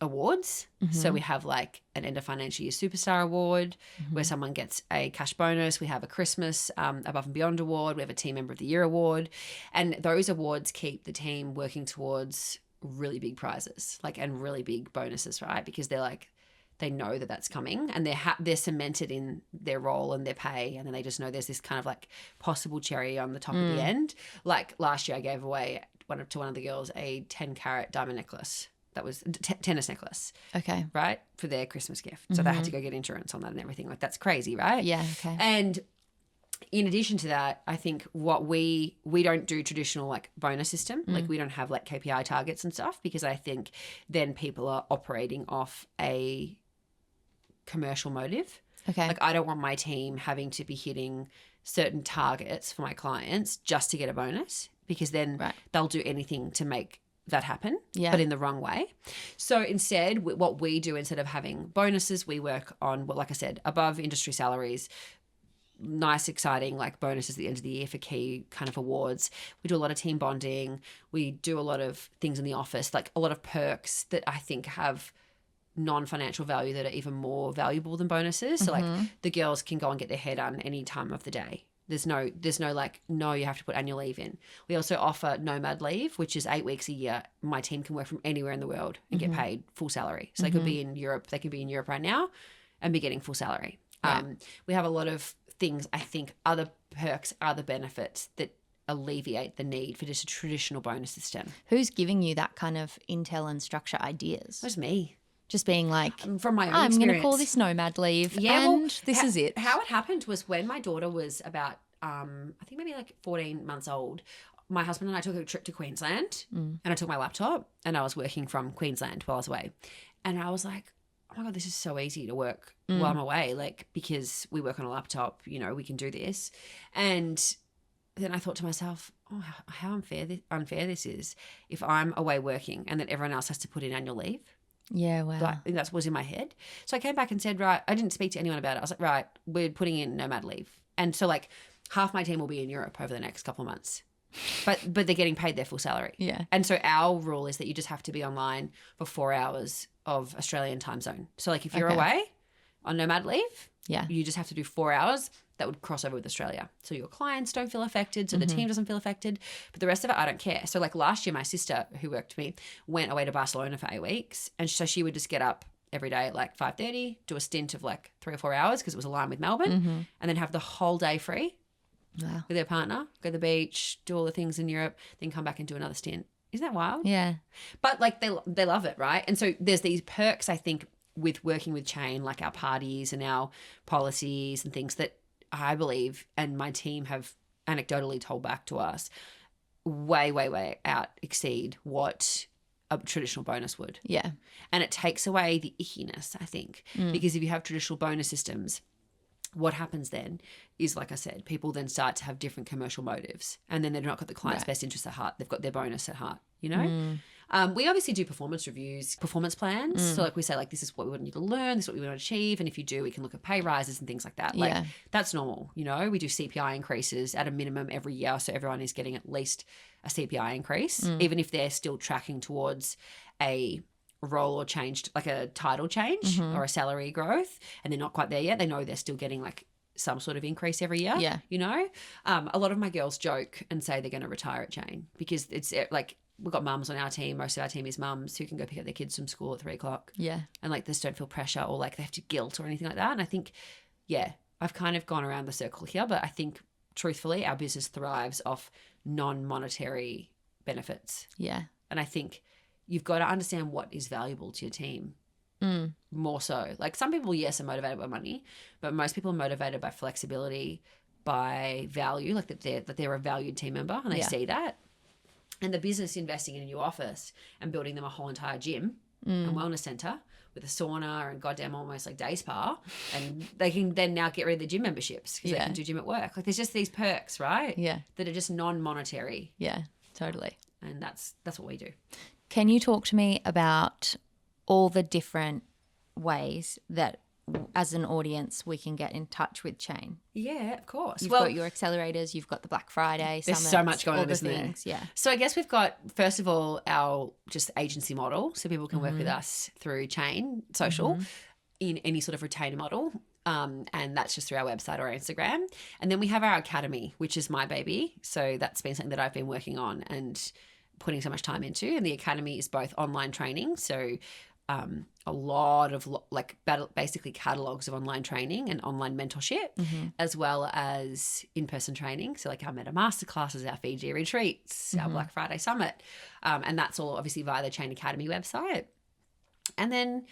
awards. So we have like an end of financial year superstar award where someone gets a cash bonus. We have a Christmas above and beyond award. We have a team member of the year award. And those awards keep the team working towards really big prizes, like, and really big bonuses, right? Because they're like, they know that that's coming, and they're cemented in their role and their pay, and then they just know there's this kind of like possible cherry on the top of the end. Like last year I gave away to one of the girls a 10-carat diamond necklace. That was tennis necklace. Okay. Right? For their Christmas gift. So they had to go get insurance on that and everything. Like, that's crazy, right? Yeah, okay. And in addition to that, I think what we don't do traditional like bonus system. Like, we don't have like KPI targets and stuff, because I think then people are operating off a commercial motive. Okay. Like, I don't want my team having to be hitting certain targets for my clients just to get a bonus, because then they'll do anything to make that happen, but in the wrong way. So instead, what we do, instead of having bonuses, we work on, well, like I said, above industry salaries, nice, exciting like bonuses at the end of the year for key kind of awards. We do a lot of team bonding. We do a lot of things in the office, like a lot of perks that I think have non-financial value that are even more valuable than bonuses. So like the girls can go and get their hair done any time of the day. There's no like, no, you have to put annual leave in. We also offer nomad leave, which is 8 weeks a year. My team can work from anywhere in the world and get paid full salary. So they could be in Europe. They could be in Europe right now and be getting full salary. We have a lot of things, I think, other perks, other benefits that alleviate the need for just a traditional bonus system. Who's giving you that kind of intel and structure ideas? It was me. Just being like, from my own I'm experience. going to call this nomad leave, and this is it. How it happened was when my daughter was about, I think maybe like 14 months old, my husband and I took a trip to Queensland, and I took my laptop, and I was working from Queensland while I was away. And I was like, oh my God, this is so easy to work while I'm away, like, because we work on a laptop, you know, we can do this. And then I thought to myself, oh, how unfair this is if I'm away working and then everyone else has to put in annual leave. Yeah, wow. I think that's what was in my head. So I came back and said, right, I didn't speak to anyone about it. I was like, right, we're putting in nomad leave. And so like half my team will be in Europe over the next couple of months. But they're getting paid their full salary. Yeah. And so our rule is that you just have to be online for 4 hours of Australian time zone. So like if you're away on nomad leave, you just have to do 4 hours. That would cross over with Australia. So your clients don't feel affected, so the team doesn't feel affected. But the rest of it, I don't care. So like last year, my sister, who worked for me, went away to Barcelona for 8 weeks. And so she would just get up every day at like 5:30, do a stint of like 3 or 4 hours because it was aligned with Melbourne, and then have the whole day free with her partner, go to the beach, do all the things in Europe, then come back and do another stint. Isn't that wild? Yeah. But like they love it, right? And so there's these perks, I think, with working with Chain, like our parties and our policies and things that I believe, and my team have anecdotally told back to us, way exceed what a traditional bonus would. Yeah. And it takes away the ickiness, I think, because if you have traditional bonus systems, what happens then is, like I said, people then start to have different commercial motives, and then they've not got the client's best interests at heart. They've got their bonus at heart, you know? We obviously do performance reviews, performance plans. So like we say, like, this is what we want you to learn, this is what we want to achieve. And if you do, we can look at pay rises and things like that. Like that's normal. You know, we do CPI increases at a minimum every year. So everyone is getting at least a CPI increase, even if they're still tracking towards a role or changed, like a title change or a salary growth, and they're not quite there yet. They know they're still getting like some sort of increase every year. Yeah. You know, a lot of my girls joke and say they're going to retire at Chain because it's like, we've got mums on our team. Most of our team is mums who can go pick up their kids from school at 3 o'clock. Yeah. And like, they just don't feel pressure or like they have to guilt or anything like that. And I think, I've kind of gone around the circle here, but I think truthfully, our business thrives off non-monetary benefits. Yeah. And I think you've got to understand what is valuable to your team more so. Like some people, yes, are motivated by money, but most people are motivated by flexibility, by value, like that they're a valued team member and they see that. And the business investing in a new office and building them a whole entire gym and wellness centre with a sauna and goddamn almost like day spa, and they can then now get rid of the gym memberships because they can do gym at work. Like there's just these perks, right? Yeah. That are just non-monetary. Yeah, totally. And that's what we do. Can you talk to me about all the different ways that as an audience we can get in touch with Chain? Yeah, of course. You've got your accelerators, you've got the Black Friday there's summits, so much going all on, the isn't there? things. Yeah. So I guess we've got, first of all, our just agency model, so people can work with us through Chain Social in any sort of retainer model. And that's just through our website or our Instagram. And then we have our academy, which is my baby. So that's been something that I've been working on and putting so much time into. And the academy is both online training, so a lot of basically catalogs of online training and online mentorship, as well as in-person training. So like our Meta Masterclasses, our Fiji retreats, our Black Friday Summit. And that's all obviously via the Chain Academy website. And then,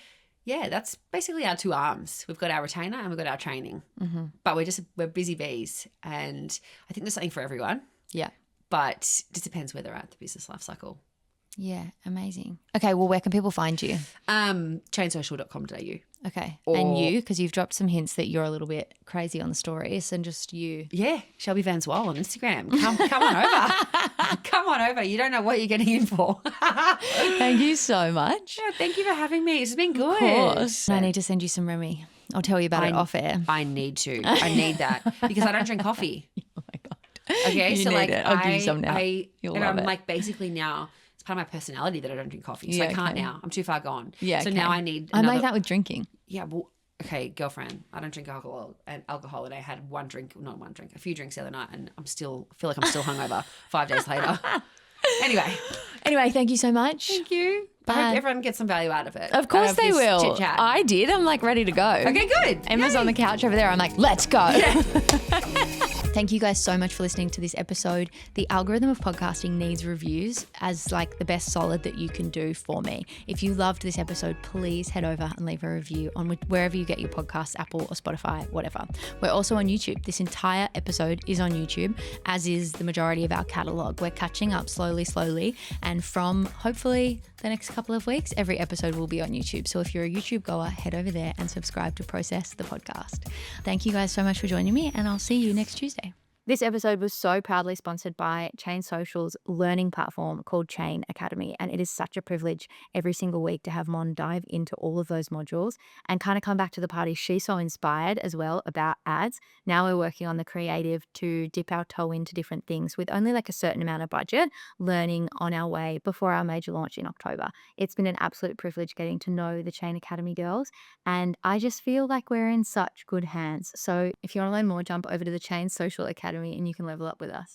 yeah, that's basically our two arms. We've got our retainer and we've got our training. But we're busy bees. And I think there's something for everyone. Yeah. But it just depends where they're at the business life cycle. Yeah, amazing. Okay, well, where can people find you? Chainsocial.com.au. Okay. And you, because you've dropped some hints that you're a little bit crazy on the stories, and just you. Yeah, Shelby Van Zwol on Instagram. Come on over. Come on over. You don't know what you're getting in for. Thank you so much. Yeah, thank you for having me. It's been good. Of course. I need to send you some Remy. I'll tell you about it off air. I need to. I need that because I don't drink coffee. Oh my God. Okay, you so need like it. I'll give you some now. You'll love I'm it. like basically now it's part of my personality that I don't drink coffee. So I can't now. I'm too far gone. Yeah. So now I need I'm like that with drinking. Yeah, well, okay, girlfriend, I don't drink alcohol and I had a few drinks the other night and I feel like I'm still hungover 5 days later. Anyway, thank you so much. Thank you. I hope everyone gets some value out of it. Of course they will. Chit-chat. I did. I'm like ready to go. Okay, good. Emma's on the couch over there. I'm like, let's go. Yeah. Thank you guys so much for listening to this episode. The algorithm of podcasting needs reviews as like the best solid that you can do for me. If you loved this episode, please head over and leave a review on wherever you get your podcasts, Apple or Spotify, whatever. We're also on YouTube. This entire episode is on YouTube, as is the majority of our catalog. We're catching up slowly. And from hopefully the next couple of weeks, every episode will be on YouTube. So if you're a YouTube goer, head over there and subscribe to Process the Podcast. Thank you guys so much for joining me, and I'll see you next Tuesday. This episode was so proudly sponsored by Chain Social's learning platform called Chain Academy. And it is such a privilege every single week to have Mon dive into all of those modules and kind of come back to the party. She's so inspired as well about ads. Now we're working on the creative to dip our toe into different things with only like a certain amount of budget, learning on our way before our major launch in October. It's been an absolute privilege getting to know the Chain Academy girls. And I just feel like we're in such good hands. So if you want to learn more, jump over to the Chain Social Academy and you can level up with us.